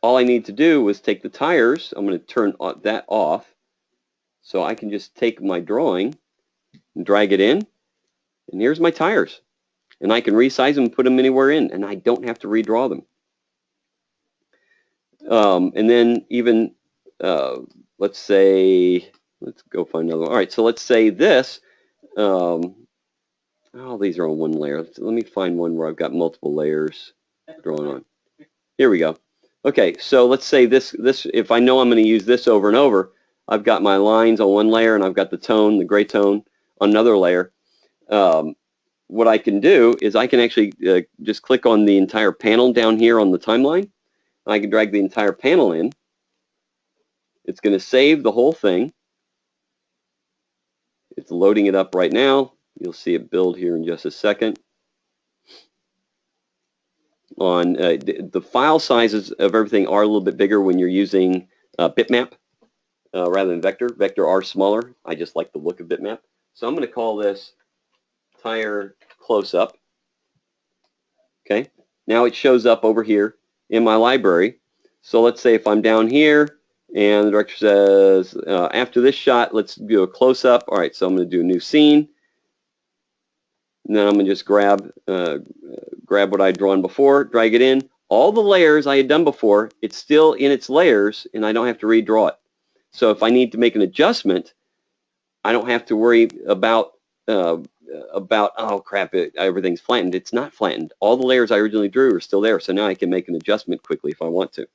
All I need to do was take the tires. I'm going to turn that off. So I can just take my drawing and drag it in, and here's my tires. And I can resize them and put them anywhere in, and I don't have to redraw them. And then even, let's say, let's go find another one. All right, so let's say this. Oh, these are on one layer. Let me find one where I've got multiple layers drawn on. Here we go. Okay, so let's say this, if I know I'm going to use this over and over, I've got my lines on one layer and I've got the tone, the gray tone, on another layer. What I can do is I can actually just click on the entire panel down here on the timeline. I can drag the entire panel in. It's going to save the whole thing. It's loading it up right now. You'll see it build here in just a second. On the file sizes of everything are a little bit bigger when you're using bitmap rather than vector. Vector are smaller. I just like the look of bitmap. So I'm going to call this tire close-up. Okay. Now it shows up over here in my library. So let's say if I'm down here and the director says, after this shot, let's do a close-up. All right, so I'm going to do a new scene. And then I'm going to just grab what I'd drawn before, drag it in. All the layers I had done before, it's still in its layers, and I don't have to redraw it. So if I need to make an adjustment, I don't have to worry about oh crap, everything's flattened. It's not flattened. All the layers I originally drew are still there, so now I can make an adjustment quickly if I want to.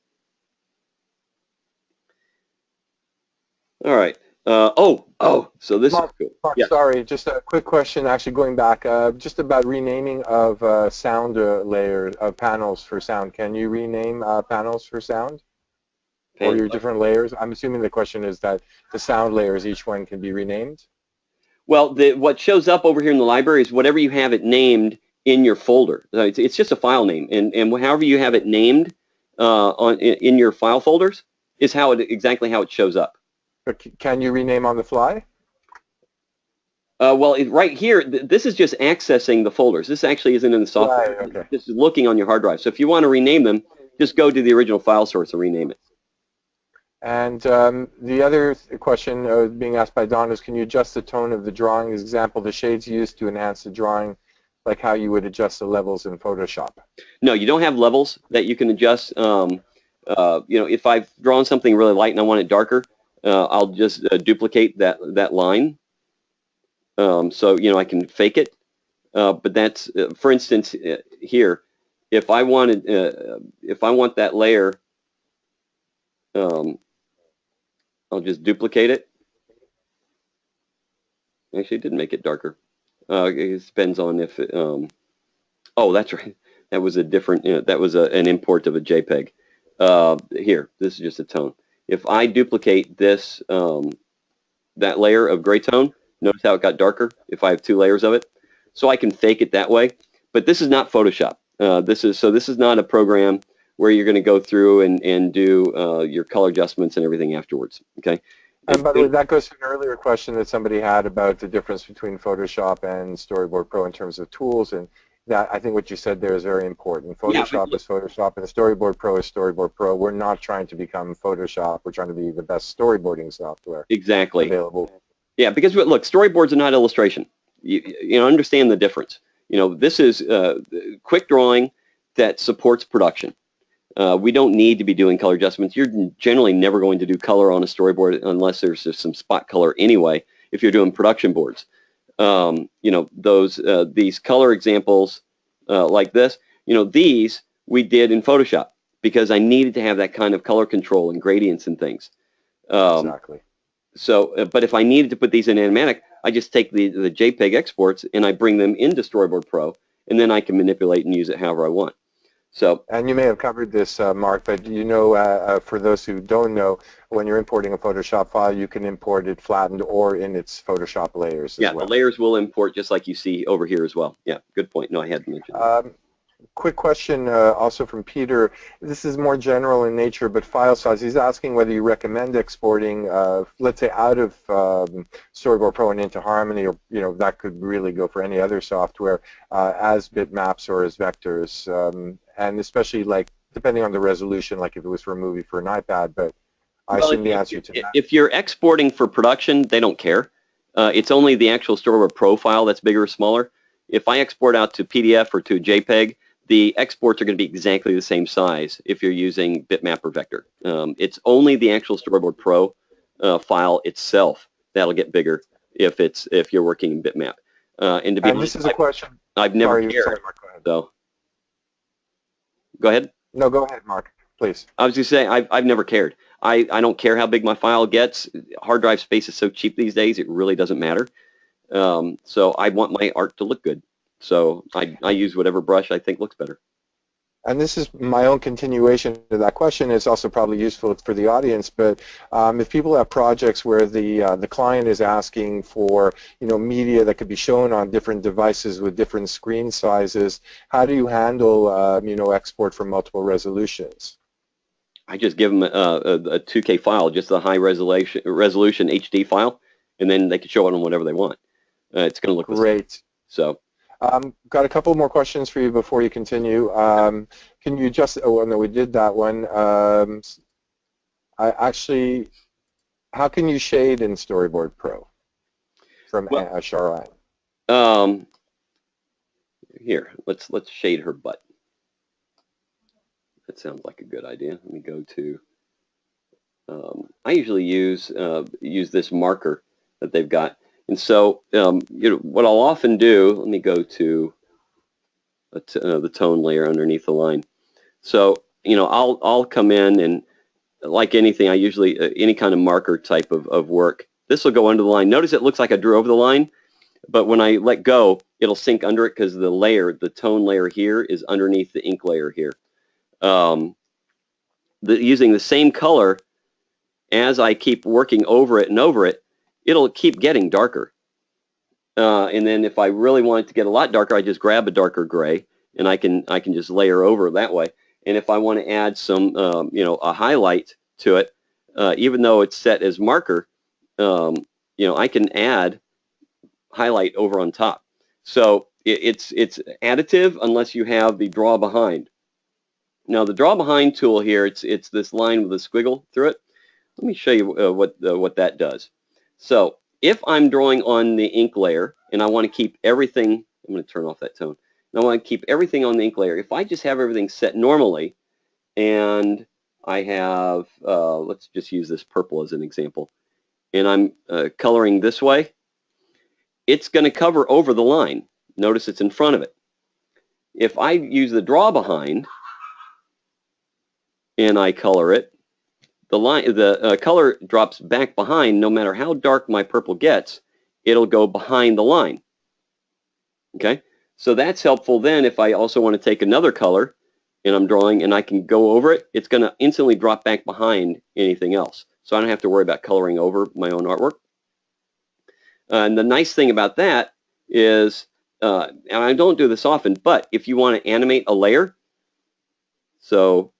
All right. So this Mark, is cool. Mark, Yeah. sorry, just a quick question, actually going back, just about renaming of sound layers, of panels for sound. Can you rename panels for sound? Or your different layers? I'm assuming the question is that the sound layers, each one can be renamed? Well, what shows up over here in the library is whatever you have it named in your folder. It's just a file name, and however you have it named in your file folders is exactly how it shows up. But can you rename on the fly? Well, right here, this is just accessing the folders. This actually isn't in the software. Right, okay. This is looking on your hard drive. So if you want to rename them, just go to the original file source and rename it. And the other question being asked by Don is, can you adjust the tone of the drawing? As example, the shades used to enhance the drawing, like how you would adjust the levels in Photoshop. No, you don't have levels that you can adjust. If I've drawn something really light and I want it darker, I'll just duplicate that line. So I can fake it. But that's, for instance, here, if I want that layer, I'll just duplicate it. Actually, it didn't make it darker. It depends on if it, oh, that's right. That was a different, that was an import of a JPEG. Here, this is just a tone. If I duplicate this, that layer of gray tone, notice how it got darker if I have two layers of it. So I can fake it that way. But this is not Photoshop. This is not a program where you're going to go through and do your color adjustments and everything afterwards. Okay. And by the way, that goes to an earlier question that somebody had about the difference between Photoshop and Storyboard Pro in terms of tools, and that I think what you said there is very important. Photoshop is Photoshop, and the Storyboard Pro is Storyboard Pro. We're not trying to become Photoshop. We're trying to be the best storyboarding software available. Yeah, because look, storyboards are not illustration. You understand the difference. This is quick drawing that supports production. We don't need to be doing color adjustments. You're generally never going to do color on a storyboard unless there's just some spot color anyway, if you're doing production boards. These color examples like this, these we did in Photoshop because I needed to have that kind of color control and gradients and things. Exactly. So, but if I needed to put these in animatic, I just take the JPEG exports and I bring them into Storyboard Pro, and then I can manipulate and use it however I want. So, and you may have covered this, Mark, but for those who don't know, when you're importing a Photoshop file, you can import it flattened or in its Photoshop layers as well. The layers will import just like you see over here as well. Yeah, good point. No, I hadn't mentioned that. Quick question also from Peter. This is more general in nature, but file size. He's asking whether you recommend exporting, let's say, out of Storyboard Pro and into Harmony, or that could really go for any other software, as bitmaps or as vectors, and especially like depending on the resolution, like if it was for a movie for an iPad. But I Well, assume the answer to that. if you're exporting for production, they don't care. It's only the actual Storyboard Pro file that's bigger or smaller. If I export out to PDF or to JPEG, the exports are going to be exactly the same size if you're using bitmap or vector. It's only the actual Storyboard Pro file itself that'll get bigger if you're working in bitmap. And to be honest, this is a question. I've never cared. Sorry, Mark, go ahead. So, go ahead. No, go ahead, Mark, please. I was just saying, I've never cared. I don't care how big my file gets. Hard drive space is so cheap these days, it really doesn't matter. So I want my art to look good. So I use whatever brush I think looks better. And this is my own continuation to that question. It's also probably useful for the audience. But if people have projects where the client is asking for media that could be shown on different devices with different screen sizes, how do you handle export from multiple resolutions? I just give them a 2K file, just a high resolution HD file, and then they can show it on whatever they want. It's going to look great. So. Got a couple more questions for you before you continue. Can you just, oh no, we did that one. How can you shade in Storyboard Pro? From Sharon. Here, let's shade her butt. That sounds like a good idea. Let me go to, I usually use this marker that they've got. And so, what I'll often do, let me go to the tone layer underneath the line. So, I'll come in and, like anything, I usually, any kind of marker type of work, this will go under the line. Notice it looks like I drew over the line, but when I let go, it'll sink under it because the tone layer here is underneath the ink layer here. Using the same color, as I keep working over it and over it, it'll keep getting darker. And then if I really want it to get a lot darker, I just grab a darker gray, and I can just layer over that way. And if I want to add some, a highlight to it, even though it's set as marker, I can add highlight over on top. So it's additive unless you have the draw behind. Now the draw behind tool here, it's this line with a squiggle through it. Let me show you what that does. So if I'm drawing on the ink layer and I want to keep everything, I'm going to turn off that tone. And I want to keep everything on the ink layer. If I just have everything set normally, and I have, let's just use this purple as an example, and I'm coloring this way, it's going to cover over the line. Notice it's in front of it. If I use the draw behind and I color it, the color drops back behind. No matter how dark my purple gets, it'll go behind the line. Okay, so that's helpful then if I also want to take another color and I'm drawing and I can go over it, it's going to instantly drop back behind anything else. So I don't have to worry about coloring over my own artwork. And the nice thing about that is, and I don't do this often, but if you want to animate a layer, so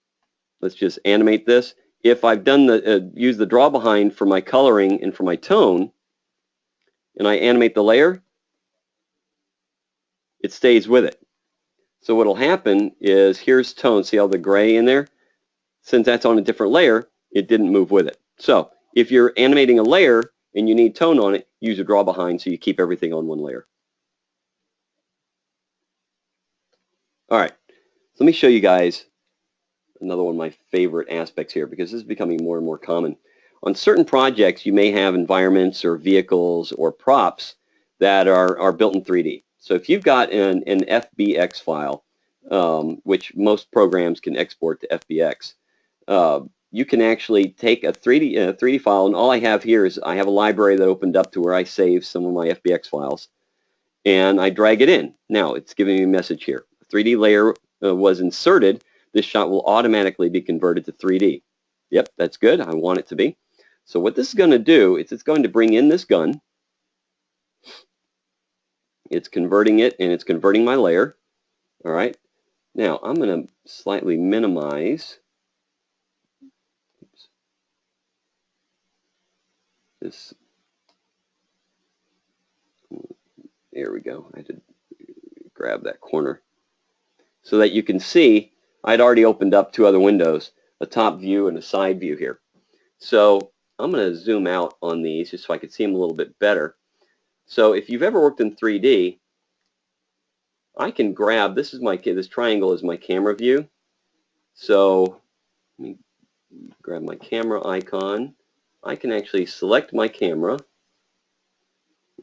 let's just animate this. If I've done use the draw behind for my coloring and for my tone, and I animate the layer, it stays with it. So what'll happen is, here's tone. See all the gray in there? Since that's on a different layer, it didn't move with it. So if you're animating a layer and you need tone on it, use a draw behind so you keep everything on one layer. All right, so let me show you guys another one of my favorite aspects here, because this is becoming more and more common. On certain projects, you may have environments or vehicles or props that are built in 3D. So if you've got an FBX file, which most programs can export to FBX, you can actually take a 3D file, and all I have here is I have a library that opened up to where I save some of my FBX files, and I drag it in. Now it's giving me a message here. A 3D layer was inserted. This shot will automatically be converted to 3D. Yep, that's good. I want it to be. So what this is going to do is it's going to bring in this gun. It's converting it, and it's converting my layer. All right. Now I'm going to slightly minimize this. There we go. I had to grab that corner so that you can see I'd already opened up two other windows, a top view and a side view here. So I'm going to zoom out on these just so I can see them a little bit better. So if you've ever worked in 3D, I can grab, this triangle is my camera view. So let me grab my camera icon. I can actually select my camera.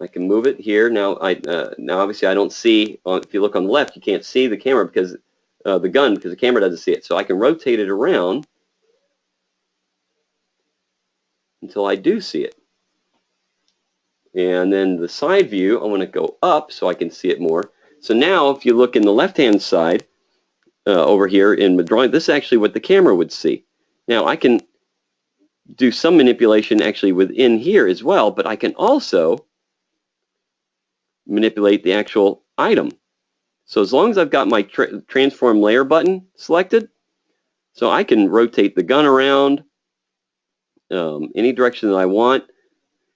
I can move it here. Now obviously I don't see, if you look on the left, you can't see the camera because the gun, because the camera doesn't see it. So I can rotate it around until I do see it. And then the side view, I want to go up so I can see it more. So now if you look in the left-hand side over here in the drawing, this is actually what the camera would see. Now I can do some manipulation actually within here as well, but I can also manipulate the actual item. So as long as I've got my transform layer button selected, so I can rotate the gun around any direction that I want,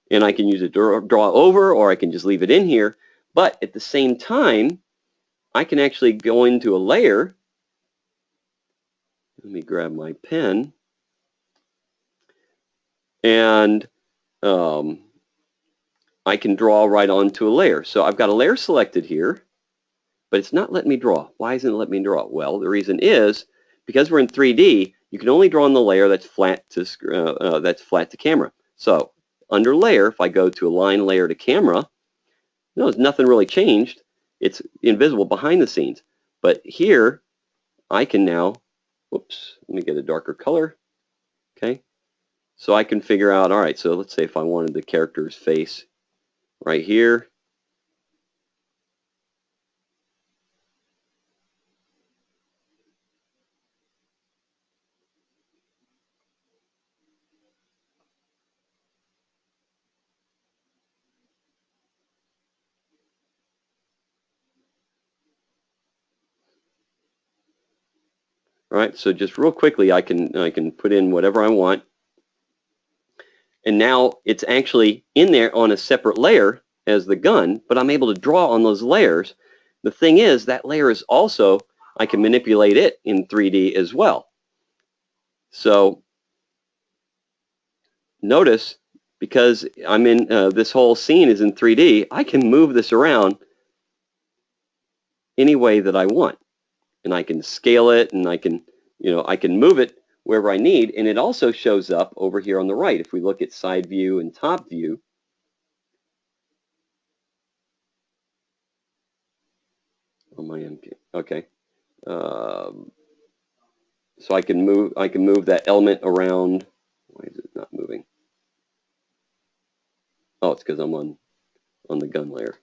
and I can use it to draw over, or I can just leave it in here. But at the same time, I can actually go into a layer. Let me grab my pen. And I can draw right onto a layer. So I've got a layer selected here, but it's not letting me draw. Why isn't it letting me draw? Well, the reason is because we're in 3D, you can only draw on the layer that's flat to camera. So under layer, if I go to align layer to camera, notice nothing really changed. It's invisible behind the scenes. But here, I can now, whoops, let me get a darker color. Okay, so I can figure out, all right, so let's say if I wanted the character's face right here. All right, so just real quickly, I can put in whatever I want. And now it's actually in there on a separate layer as the gun, but I'm able to draw on those layers. The thing is, that layer is also, I can manipulate it in 3D as well. So notice, because I'm in, this whole scene is in 3D, I can move this around any way that I want. And I can scale it, and I can move it wherever I need. And it also shows up over here on the right. If we look at side view and top view, on my MK, okay. So I can move that element around. Why is it not moving? Oh, it's because I'm on the gun layer.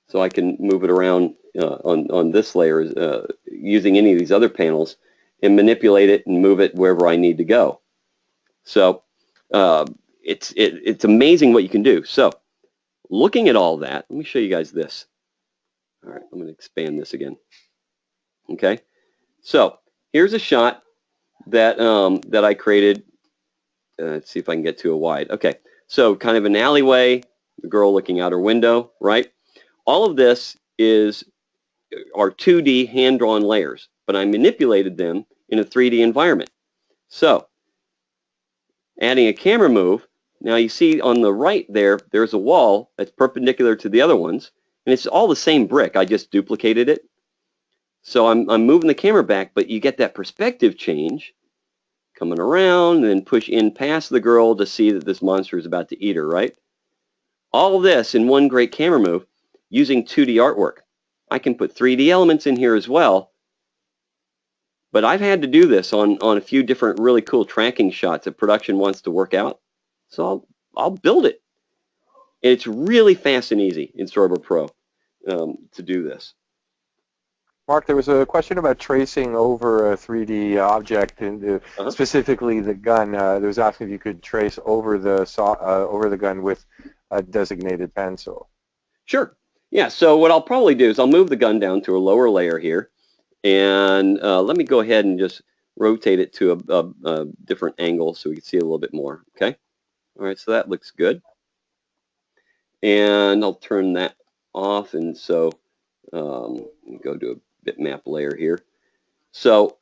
So I can move it around on this layer using any of these other panels and manipulate it and move it wherever I need to go. So it's amazing what you can do. So looking at all that, let me show you guys this. All right, I'm going to expand this again. Okay, so here's a shot that that I created. Let's see if I can get to a wide. Okay, so kind of an alleyway, the girl looking out her window, right? All of this are 2D hand-drawn layers, but I manipulated them in a 3D environment. So adding a camera move, now you see on the right there's a wall that's perpendicular to the other ones, and it's all the same brick. I just duplicated it. So I'm moving the camera back, but you get that perspective change coming around, and then push in past the girl to see that this monster is about to eat her, right? All of this in one great camera move using 2D artwork. I can put 3D elements in here as well, but I've had to do this on a few different really cool tracking shots that production wants to work out. So I'll build it. It's really fast and easy in Storyboard Pro to do this. Mark, there was a question about tracing over a 3D object, and specifically the gun. There was asking if you could trace over the gun with a designated pencil. Sure. Yeah, so what I'll probably do is I'll move the gun down to a lower layer here, and let me go ahead and just rotate it to a different angle so we can see a little bit more, okay? All right, so that looks good. And I'll turn that off, and so Go to a bitmap layer here. So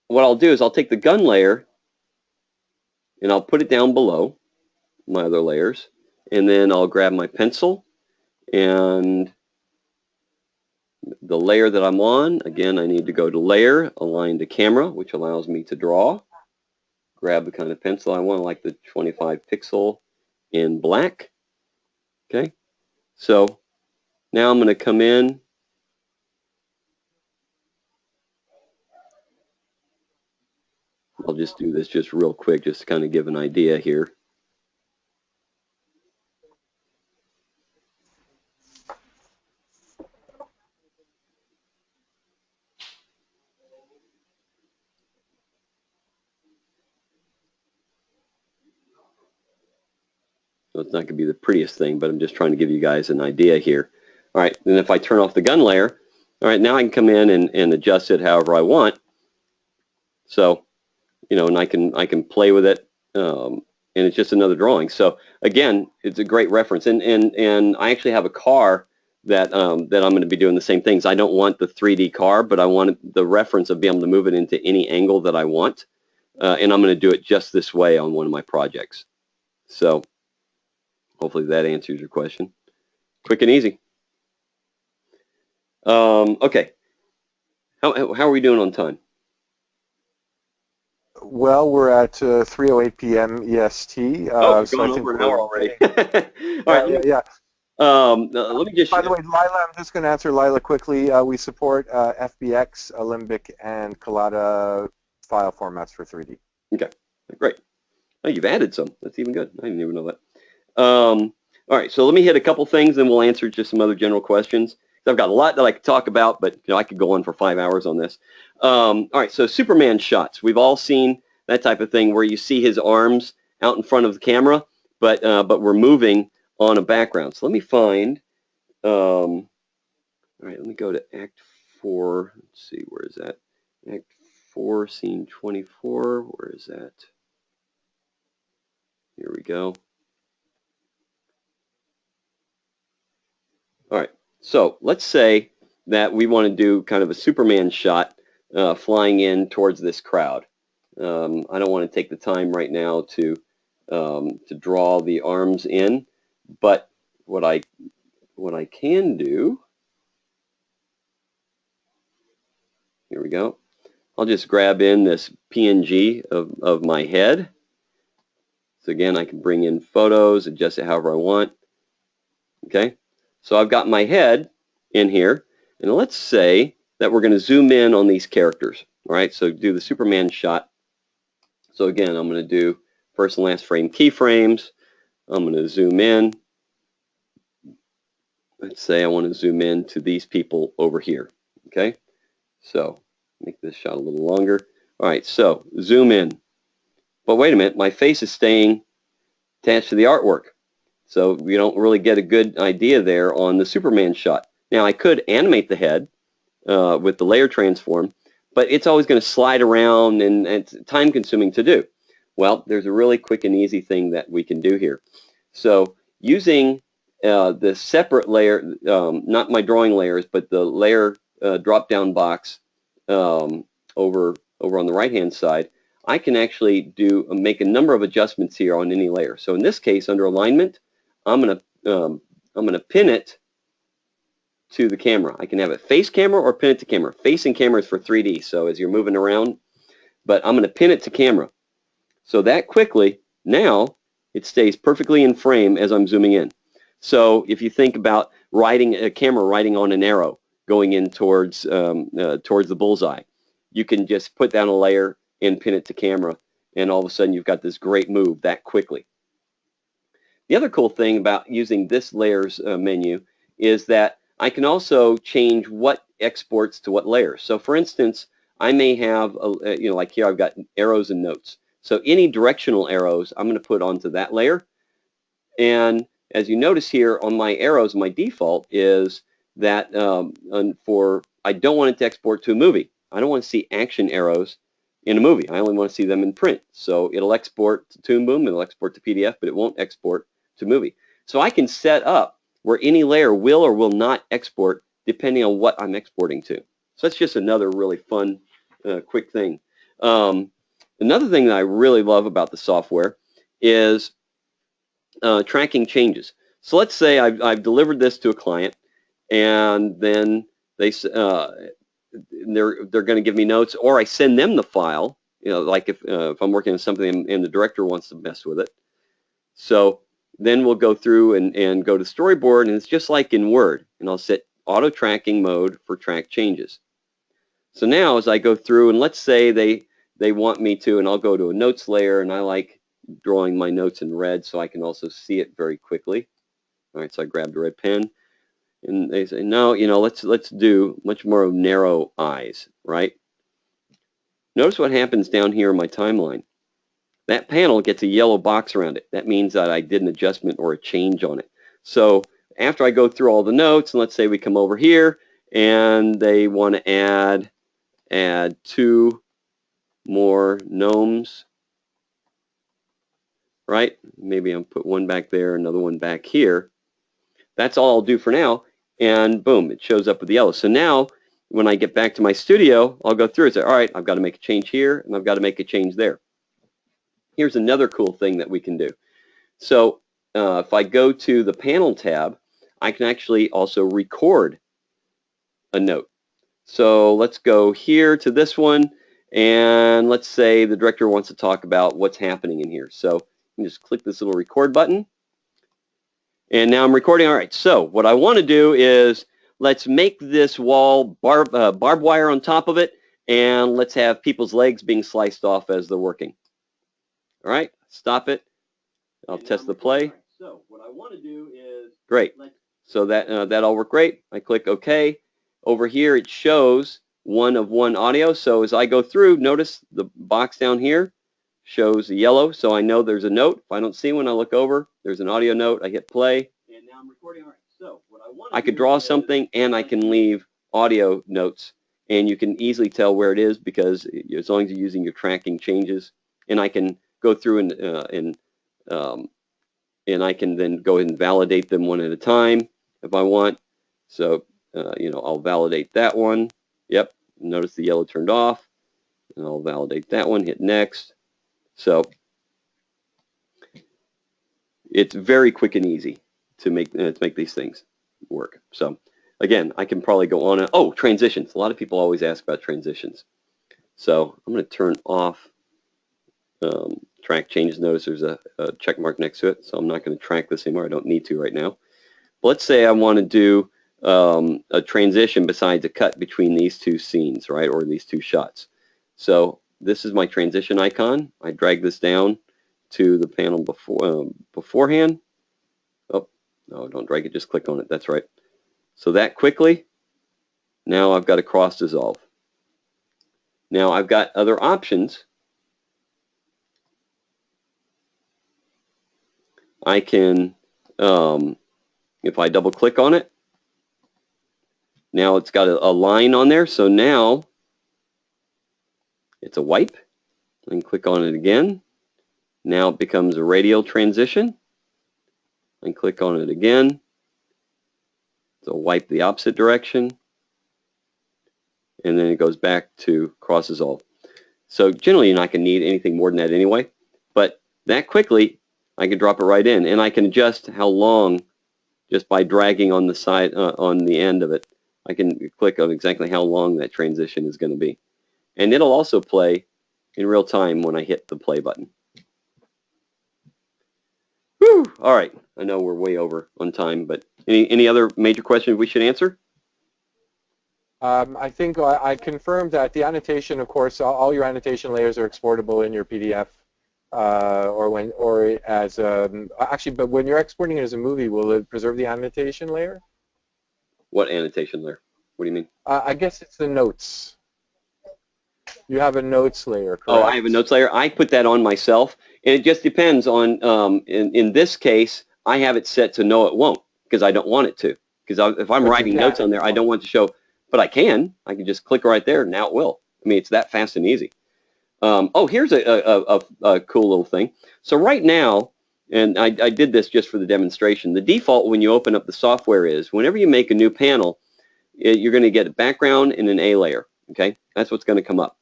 what I'll do is I'll take the gun layer and I'll put it down below my other layers, and then I'll grab my pencil and the layer that I'm on. Again, I need to go to Layer, Align to Camera, which allows me to draw. Grab the kind of pencil I want, like the 25 pixel in black. Okay, so now I'm going to come in. I'll just do this just real quick, just to kind of give an idea here. So it's not going to be the prettiest thing, but I'm just trying to give you guys an idea here. All right, and if I turn off the gun layer, all right, now I can come in and adjust it however I want. So, you know, and I can play with it, and it's just another drawing. So again, it's a great reference. And I actually have a car that that I'm going to be doing the same things. I don't want the 3D car, but I want the reference of being able to move it into any angle that I want. And I'm going to do it just this way on one of my projects. So hopefully that answers your question. Quick and easy. Okay. How are we doing on time? Well, we're at 3:08 p.m. EST. We've so gone I think over an hour already. All right. Yeah. Let me just. By the way, Lila, I'm just going to answer Lila quickly. We support FBX, Alembic, and Collada file formats for 3D. Okay, great. Oh, you've added some. That's even good. I didn't even know that. All right, so let me hit a couple things, and we'll answer just some other general questions. I've got a lot that I could talk about, but you know, I could go on for 5 hours on this. All right, so Superman shots. We've all seen that type of thing where you see his arms out in front of the camera, but we're moving on a background. So let me find. All right, let me go to Act 4. Let's see, where is that? Act 4, Scene 24. Where is that? Here we go. All right, so let's say that we want to do kind of a Superman shot flying in towards this crowd. I don't want to take the time right now to draw the arms in, but what I can do, here we go. I'll just grab in this PNG of my head. So again, I can bring in photos, adjust it however I want. Okay, so I've got my head in here, and let's say that we're going to zoom in on these characters. All right, so do the Superman shot. So again, I'm going to do first and last frame keyframes. I'm going to zoom in. Let's say I want to zoom in to these people over here. Okay, so make this shot a little longer. All right, so zoom in. But wait a minute, my face is staying attached to the artwork. So we don't really get a good idea there on the Superman shot. Now I could animate the head with the layer transform, but it's always going to slide around and it's time consuming to do. Well, there's a really quick and easy thing that we can do here. So using the separate layer, not my drawing layers, but the layer drop down box over on the right hand side, I can actually make a number of adjustments here on any layer. So in this case, under alignment, I'm gonna pin it to the camera. I can have it face camera or pin it to camera. Facing camera is for 3D, so as you're moving around, but I'm gonna pin it to camera. So that quickly, now it stays perfectly in frame as I'm zooming in. So if you think about a camera riding on an arrow going in towards the bullseye, you can just put down a layer and pin it to camera, and all of a sudden you've got this great move that quickly. The other cool thing about using this layers menu is that I can also change what exports to what layers. So for instance, I may have, like here I've got arrows and notes. So any directional arrows I'm going to put onto that layer. And as you notice here on my arrows, my default is that I don't want it to export to a movie. I don't want to see action arrows in a movie. I only want to see them in print. So it'll export to Toon Boom, it'll export to PDF, but it won't export to movie. So I can set up where any layer will or will not export depending on what I'm exporting to. So that's just another really fun, quick thing. Another thing that I really love about the software is tracking changes. So let's say I've delivered this to a client, and then they're going to give me notes, or I send them the file. Like if I'm working on something and the director wants to mess with it. So then we'll go through and go to Storyboard, and it's just like in Word, and I'll set auto tracking mode for track changes. So now as I go through, and let's say they want me to, and I'll go to a notes layer, and I like drawing my notes in red so I can also see it very quickly. All right, so I grabbed a red pen, and they say, no, let's do much more narrow eyes, right? Notice what happens down here in my timeline. That panel gets a yellow box around it. That means that I did an adjustment or a change on it. So after I go through all the notes, and let's say we come over here, and they want to add 2 more gnomes, right? Maybe I'll put one back there, another one back here. That's all I'll do for now, and boom, it shows up with the yellow. So now when I get back to my studio, I'll go through and say, all right, I've got to make a change here, and I've got to make a change there. Here's another cool thing that we can do. So if I go to the panel tab, I can actually also record a note. So let's go here to this one, and let's say the director wants to talk about what's happening in here. So you can just click this little record button, and now I'm recording. All right, so what I want to do is let's make this wall barbed wire on top of it, and let's have people's legs being sliced off as they're working. All right, stop it. I'll test the play. So what I want to do is great. So that all worked great. I click OK. Over here it shows 1 of 1 audio. So as I go through, notice the box down here shows the yellow. So I know there's a note. If I don't see one, I look over. There's an audio note. I hit play. And now I'm recording. All right. So what I could draw something, and I can leave audio notes, and you can easily tell where it is because as long as you're using your tracking changes, and I can go through and I can then go ahead and validate them one at a time if I want. So I'll validate that one. Yep, notice the yellow turned off, and I'll validate that one. Hit next. So it's very quick and easy to make these things work. So again, I can probably go on and transitions. A lot of people always ask about transitions. So I'm going to turn off track changes. Notice there's a check mark next to it, so I'm not going to track this anymore. I don't need to right now. But let's say I want to do a transition besides a cut between these 2 scenes, right, or these 2 shots. So this is my transition icon. I drag this down to the panel beforehand. Oh, no, don't drag it, just click on it. That's right. So that quickly, now I've got a cross dissolve. Now I've got other options. I can, if I double click on it, now it's got a line on there. So now it's a wipe. I can click on it again. Now it becomes a radial transition. I can click on it again. So wipe the opposite direction. And then it goes back to cross dissolve. So generally you're not going to need anything more than that anyway. But that quickly, I can drop it right in, and I can adjust how long just by dragging on the side, on the end of it. I can click on exactly how long that transition is going to be. And it'll also play in real time when I hit the play button. Whew! All right, I know we're way over on time, but any other major questions we should answer? I think I confirmed that the annotation, of course, all your annotation layers are exportable in your PDF. Or as actually, but when you're exporting it as a movie, will it preserve the annotation layer? What annotation layer? What do you mean? I guess it's the notes. You have a notes layer, correct? Oh, I have a notes layer. I put that on myself, and it just depends on. In this case, I have it set to no, it won't, because I don't want it to. Because if I'm writing notes on there, I don't want to show. But I can just click right there, and now it will. I mean, it's that fast and easy. Here's a cool little thing. So right now, and I did this just for the demonstration, the default when you open up the software is whenever you make a new panel, you're going to get a background and an A layer. Okay, that's what's going to come up.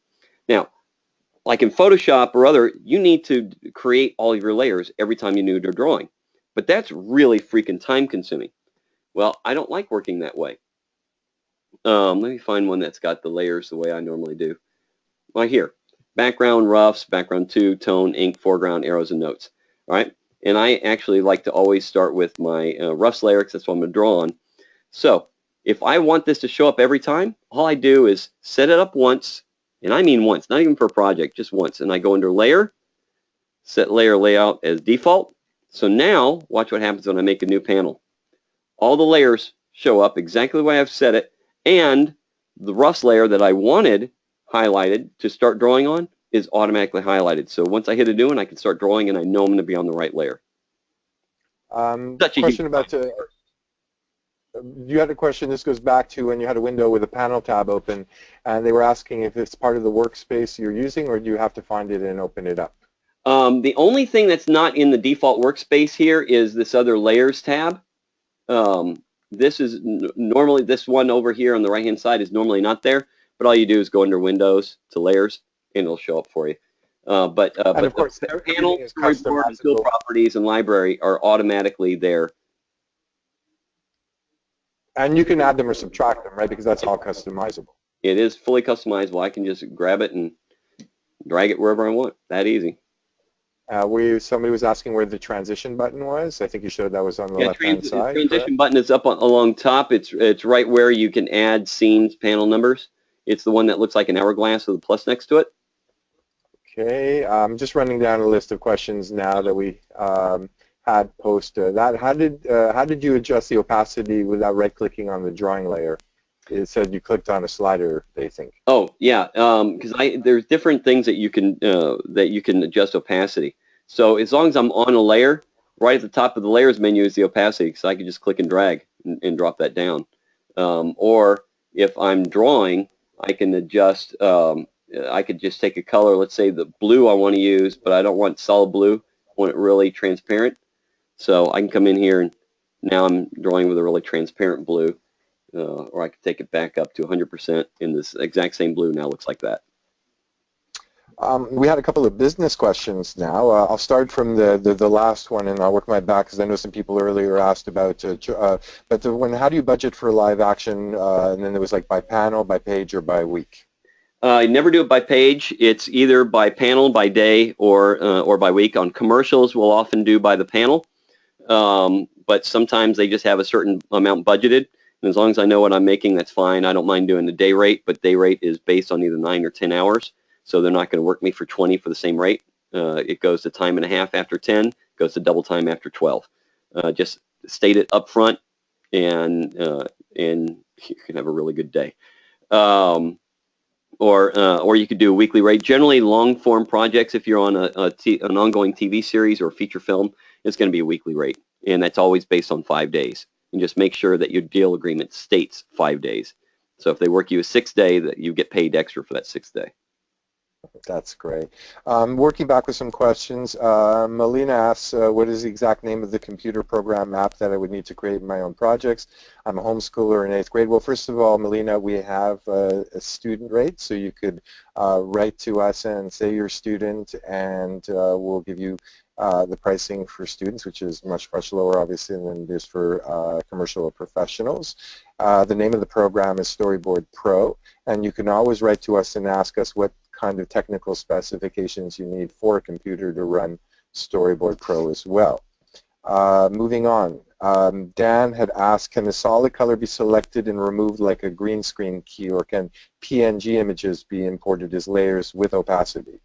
Now, like in Photoshop or other, you need to create all of your layers every time you do a drawing. But that's really freaking time consuming. Well, I don't like working that way. Let me find one that's got the layers the way I normally do. Right here, background, roughs, background 2, tone, ink, foreground, arrows, and notes. All right, and I actually like to always start with my roughs layer because that's what I'm going to draw on. So if I want this to show up every time, all I do is set it up once, and I mean once, not even per project, just once, and I go under layer, set layer layout as default. So now watch what happens when I make a new panel. All the layers show up exactly the way I've set it, and the roughs layer that I wanted highlighted to start drawing on is automatically highlighted. So once I hit a new one, I can start drawing, and I know I'm going to be on the right layer. Question about you had a question. This goes back to when you had a window with a panel tab open, and they were asking if it's part of the workspace you're using, or do you have to find it and open it up? The only thing that's not in the default workspace here is this other layers tab. This is normally, this one over here on the right hand side is normally not there, but all you do is go under Windows to layers and it'll show up for you. But of course, the panel, storyboard, fill properties, and library are automatically there. And you can add them or subtract them, right? Because that's all customizable. It is fully customizable. I can just grab it and drag it wherever I want. That easy. Somebody was asking where the transition button was. I think you showed that was on the left-hand side. The transition button is up along top. It's right where you can add scenes panel numbers. It's the one that looks like an hourglass with a plus next to it. Okay, I'm just running down a list of questions now that we had posted. How did you adjust the opacity without right-clicking on the drawing layer? It said you clicked on a slider, they think. Oh yeah, because there's different things that you can adjust opacity. So as long as I'm on a layer, right at the top of the layers menu is the opacity, so I can just click and drag and drop that down. Or if I'm drawing, I can adjust. I could just take a color. Let's say the blue I want to use, but I don't want solid blue. I want it really transparent. So I can come in here and now I'm drawing with a really transparent blue. Or I could take it back up to 100%, and this exact same blue now looks like that. We had a couple of business questions now. I'll start from the last one, and I'll work my back because I know some people earlier asked about. How do you budget for live action? And then it was like by panel, by page, or by week. I never do it by page. It's either by panel, by day, or by week. On commercials, we'll often do by the panel, but sometimes they just have a certain amount budgeted. And as long as I know what I'm making, that's fine. I don't mind doing the day rate, but day rate is based on either 9 or 10 hours. So they're not going to work me for 20 for the same rate. It goes to time and a half after 10, goes to double time after 12. Just state it up front, and you can have a really good day. Or you could do a weekly rate. Generally, long-form projects, if you're on an ongoing TV series or a feature film, it's going to be a weekly rate, and that's always based on 5 days. And just make sure that your deal agreement states 5 days. So if they work you a 6th day, that you get paid extra for that 6th day. That's great. Working back with some questions, Melina asks, what is the exact name of the computer program app that I would need to create my own projects? I'm a homeschooler in 8th grade. Well, first of all, Melina, we have a student rate, so you could write to us and say you're a student, and we'll give you the pricing for students, which is much, much lower, obviously, than it is for commercial or professionals. The name of the program is Storyboard Pro, and you can always write to us and ask us what kind of technical specifications you need for a computer to run Storyboard Pro as well. Moving on, Dan had asked, can the solid color be selected and removed like a green screen key, or can PNG images be imported as layers with opacity?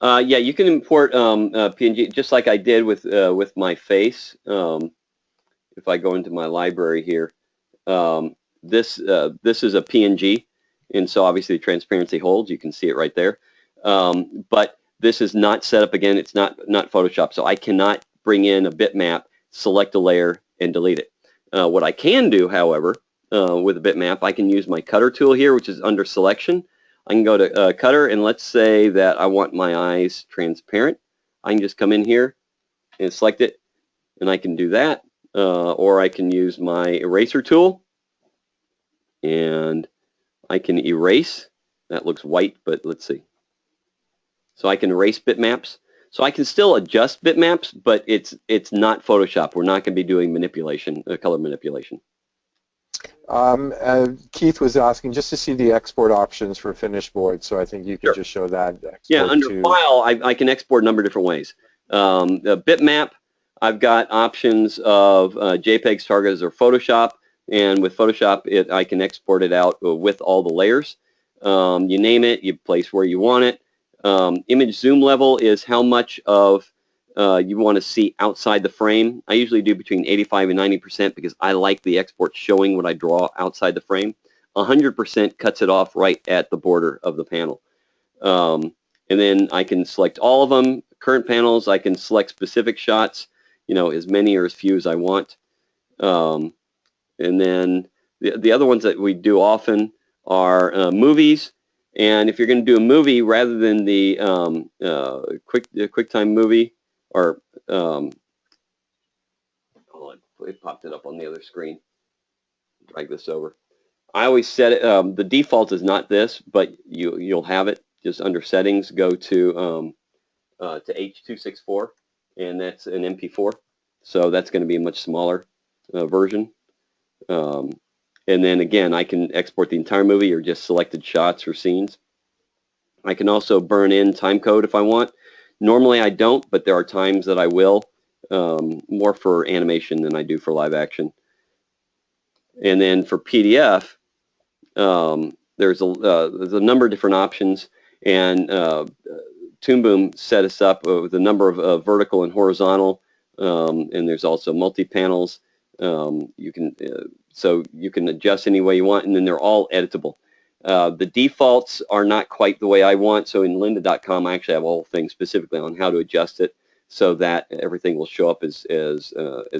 Yeah, you can import PNG just like I did with my face. If I go into my library here, this is a PNG, and so obviously the transparency holds. You can see it right there. But this is not set up again. It's not Photoshop, so I cannot bring in a bitmap, select a layer, and delete it. What I can do, however, with a bitmap, I can use my cutter tool here, which is under selection. I can go to cutter, and let's say that I want my eyes transparent. I can just come in here and select it, and I can do that. Or I can use my eraser tool, and I can erase. That looks white, but let's see. So I can erase bitmaps. So I can still adjust bitmaps, but it's not Photoshop. We're not going to be doing manipulation, color manipulation. Keith was asking just to see the export options for finished boards, so I think you could just show that. Yeah, under File, I can export a number of different ways. The bitmap, I've got options of JPEGs, Targets, or Photoshop, and with Photoshop, I can export it out with all the layers. You name it, you place where you want it. Image zoom level is how much of you want to see outside the frame. I usually do between 85 and 90% because I like the export showing what I draw outside the frame. 100% cuts it off right at the border of the panel. And then I can select all of them. Current panels, I can select specific shots, you know, as many or as few as I want. And then the other ones that we do often are movies. And if you're going to do a movie, rather than the QuickTime movie, or hold on, it popped it up on the other screen. Drag this over. I always set it. The default is not this, but you'll have it just under settings. Go to H.264, and that's an MP4. So that's going to be a much smaller version. And then again, I can export the entire movie or just selected shots or scenes. I can also burn in timecode if I want. Normally I don't, but there are times that I will, more for animation than I do for live action. And then for PDF, there's a number of different options, and Toon Boom set us up with a number of vertical and horizontal, and there's also multi-panels. You can so you can adjust any way you want, and then they're all editable. The defaults are not quite the way I want, so in lynda.com I actually have a whole thing specifically on how to adjust it so that everything will show up as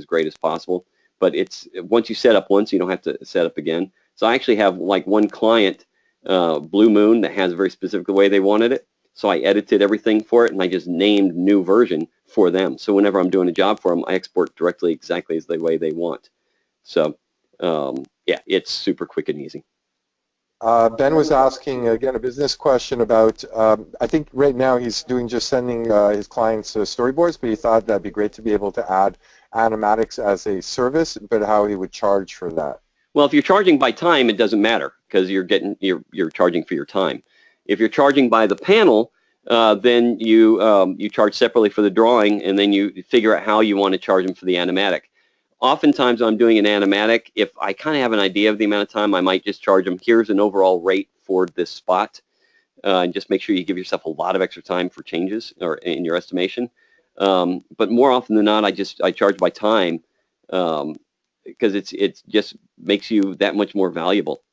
great as possible. But it's once you set up once, you don't have to set up again. So I actually have like one client, Blue Moon, that has a very specific the way they wanted it. So I edited everything for it, and I just named new version for them. So whenever I'm doing a job for them, I export directly exactly as the way they want. So yeah, it's super quick and easy. Ben was asking, again, a business question about, I think right now he's doing just sending his clients storyboards, but he thought that'd be great to be able to add animatics as a service, but how he would charge for that. Well, if you're charging by time, it doesn't matter because you're charging for your time. If you're charging by the panel, then you charge separately for the drawing, and then you figure out how you want to charge them for the animatic. Oftentimes when I'm doing an animatic, if I kind of have an idea of the amount of time, I might just charge them, here's an overall rate for this spot, and just make sure you give yourself a lot of extra time for changes or in your estimation. But more often than not, I charge by time because it just makes you that much more valuable.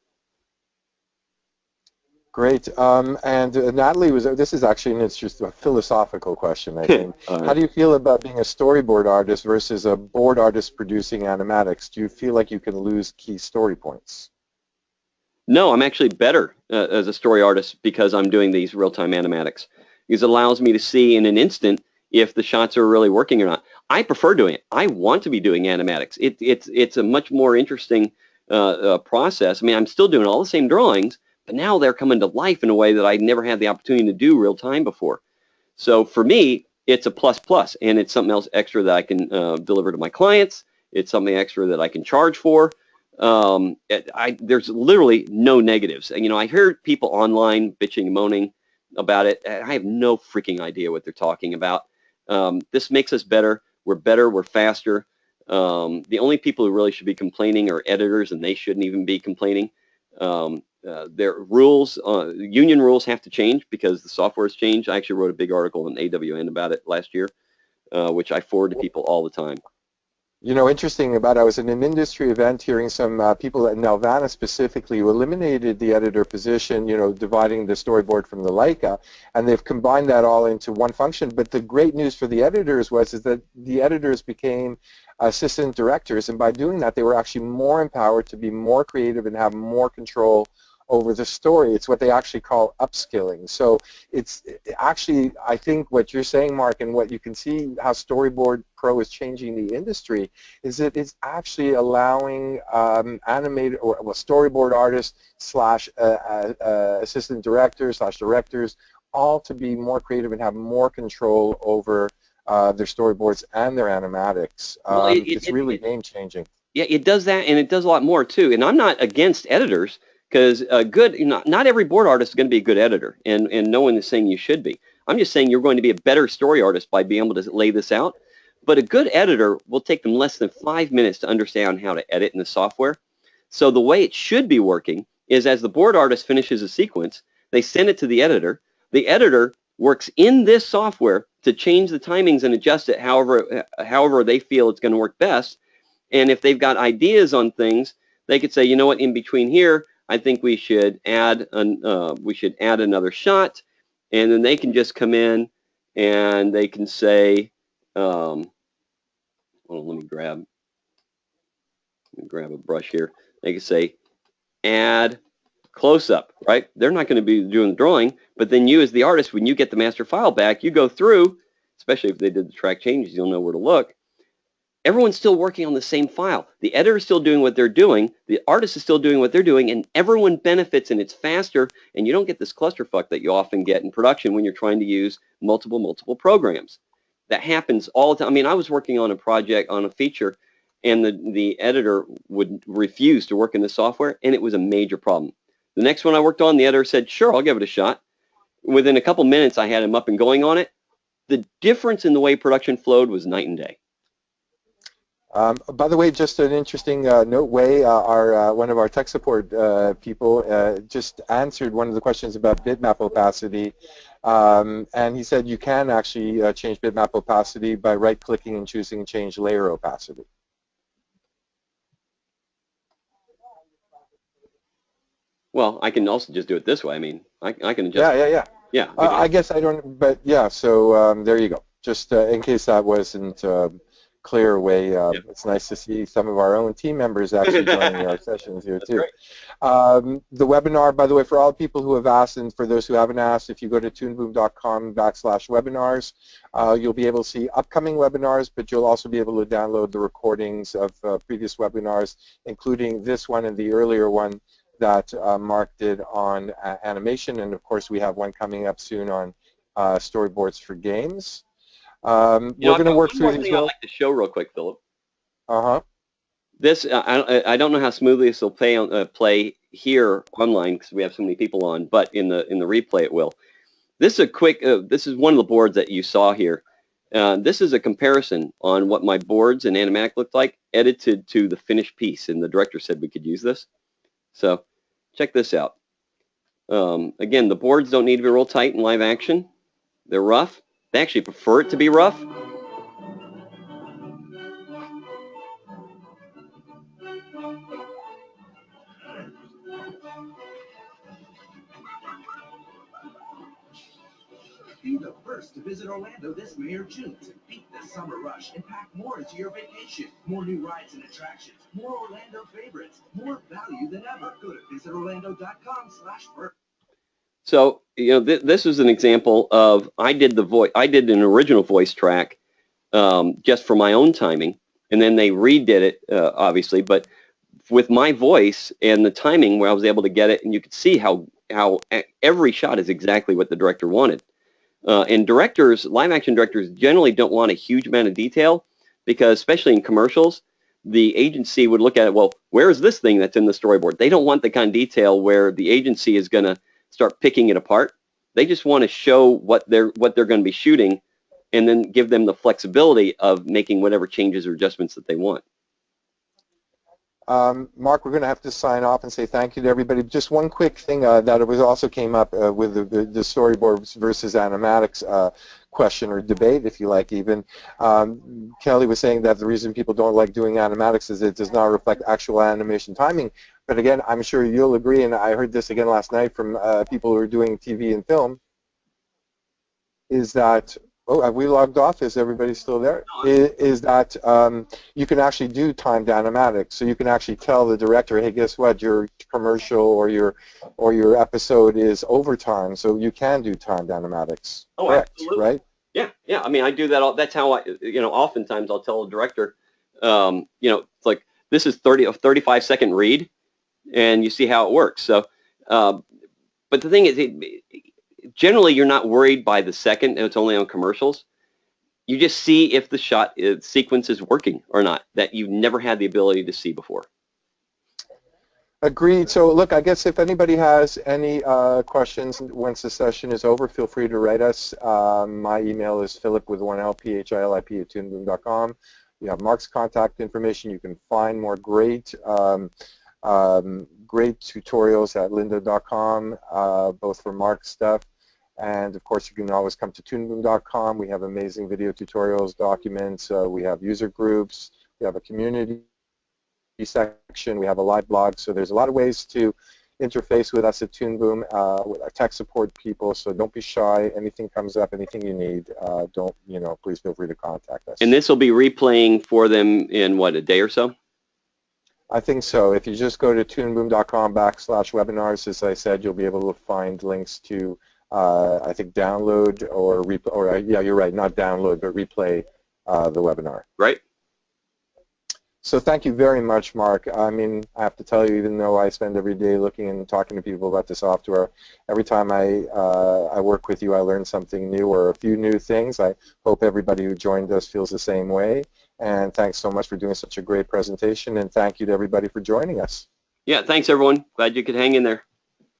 Great. And Natalie this is actually it's just a philosophical question, I think. How do you feel about being a storyboard artist versus a board artist producing animatics? Do you feel like you can lose key story points? No, I'm actually better as a story artist because I'm doing these real-time animatics. Because it allows me to see in an instant if the shots are really working or not. I prefer doing it. I want to be doing animatics. It's a much more interesting process. I mean, I'm still doing all the same drawings, but now they're coming to life in a way that I never had the opportunity to do real time before. So for me, it's a plus plus, and it's something else extra that I can deliver to my clients. It's something extra that I can charge for. There's literally no negatives. And, you know, I hear people online bitching and moaning about it. I have no freaking idea what they're talking about. This makes us better. We're faster. The only people who really should be complaining are editors, and they shouldn't even be complaining. Their rules, union rules have to change because the software has changed. I actually wrote a big article in AWN about it last year, which I forward to people all the time. You know, interesting about I was in an industry event hearing some people at Nelvana specifically who eliminated the editor position, you know, dividing the storyboard from the Leica, and they've combined that all into one function. But the great news for the editors is that the editors became assistant directors, and by doing that, they were actually more empowered to be more creative and have more control over the story. It's what they actually call upskilling. So it's actually, I think what you're saying, Mark, and what you can see how Storyboard Pro is changing the industry is that it's actually allowing animated or storyboard artists slash assistant directors slash directors all to be more creative and have more control over their storyboards and their animatics. Well, It's really game-changing. yeah, it does that, and it does a lot more too. And I'm not against editors, because not every board artist is going to be a good editor, and no one is saying you should be. I'm just saying you're going to be a better story artist by being able to lay this out. But a good editor will take them less than 5 minutes to understand how to edit in the software. So the way it should be working is, as the board artist finishes a sequence, they send it to the editor. The editor works in this software to change the timings and adjust it however they feel it's going to work best. And if they've got ideas on things, they could say, you know what, in between here, I think we should add another shot, and then they can just come in and they can say, hold on, let me grab a brush here. They can say, add close-up, right? They're not going to be doing the drawing, but then you as the artist, when you get the master file back, you go through, especially if they did the track changes, you'll know where to look. Everyone's still working on the same file. The editor is still doing what they're doing, the artist is still doing what they're doing, and everyone benefits, and it's faster, and you don't get this clusterfuck that you often get in production when you're trying to use multiple programs. That happens all the time. I mean, I was working on a project, on a feature, and the editor would refuse to work in the software, and it was a major problem. The next one I worked on, the editor said, sure, I'll give it a shot. Within a couple minutes, I had him up and going on it. The difference in the way production flowed was night and day. By the way, just an interesting note, one of our tech support people just answered one of the questions about bitmap opacity, and he said you can actually change bitmap opacity by right-clicking and choosing change layer opacity. Well, I can also just do it this way. I mean, I can adjust. Yeah. I guess I don't, but yeah. So there you go. Just in case that wasn't clear way. It's nice to see some of our own team members actually joining our sessions here too. The webinar, by the way, for all people who have asked and for those who haven't asked, if you go to toonboom.com/webinars, you'll be able to see upcoming webinars, but you'll also be able to download the recordings of previous webinars, including this one and the earlier one that Mark did on animation, and of course we have one coming up soon on storyboards for games. We're going to work through these. I'd like to show real quick, Philip. This I don't know how smoothly this will play here online because we have so many people on, but in the replay it will. This is a quick. This is one of the boards that you saw here. This is a comparison on what my boards and animatic looked like, edited to the finished piece, and the director said we could use this. So check this out. Again, the boards don't need to be real tight in live action. They're rough. They actually prefer it to be rough. Be the first to visit Orlando this May or June to beat the summer rush and pack more into your vacation. More new rides and attractions, more Orlando favorites, more value than ever. Go to visitorlando.com/first. So, you know, this is an example of I did an original voice track just for my own timing, and then they redid it, obviously, but with my voice and the timing where I was able to get it, and you could see how every shot is exactly what the director wanted. And directors, live action directors, generally don't want a huge amount of detail because, especially in commercials, the agency would look at it, well, where is this thing that's in the storyboard? They don't want the kind of detail where the agency is going to start picking it apart. They just want to show what they're going to be shooting and then give them the flexibility of making whatever changes or adjustments that they want. Mark, we're going to have to sign off and say thank you to everybody. Just one quick thing that also came up with the storyboards versus animatics question or debate, if you like, even. Kelly was saying that the reason people don't like doing animatics is it does not reflect actual animation timing. But again, I'm sure you'll agree, and I heard this again last night from people who are doing TV and film, is that Oh, have we logged off? Is everybody still there? Is that you can actually do timed animatics. So you can actually tell the director, hey, guess what? Your commercial or your episode is overtime, so you can do timed animatics. Oh, Correct, absolutely. right? Yeah, yeah. I mean, I do that all. That's how oftentimes I'll tell a director, it's like this is a 35-second read, and you see how it works. So, but the thing is, generally you're not worried by the second, and it's only on commercials. You just see if the sequence is working or not, that you've never had the ability to see before. Agreed. So look, I guess if anybody has any questions once the session is over, feel free to write us. My email is philip with one L, PHILIP at toonboom.com. You have Mark's contact information. You can find more great great tutorials at lynda.com, both for Mark's stuff. And of course, you can always come to toonboom.com. We have amazing video tutorials, documents. We have user groups. We have a community section. We have a live blog. So there's a lot of ways to interface with us at Toon Boom, with our tech support people. So don't be shy. Anything comes up, anything you need, please feel free to contact us. And this will be replaying for them in what, a day or so? I think so. If you just go to toonboom.com/webinars, as I said, you'll be able to find links to, I think, download or yeah, you're right, not download, but replay the webinar. Right. So thank you very much, Mark. I mean, I have to tell you, even though I spend every day looking and talking to people about the software, every time I work with you, I learn something new or a few new things. I hope everybody who joined us feels the same way. And thanks so much for doing such a great presentation. And thank you to everybody for joining us. Yeah, thanks, everyone. Glad you could hang in there.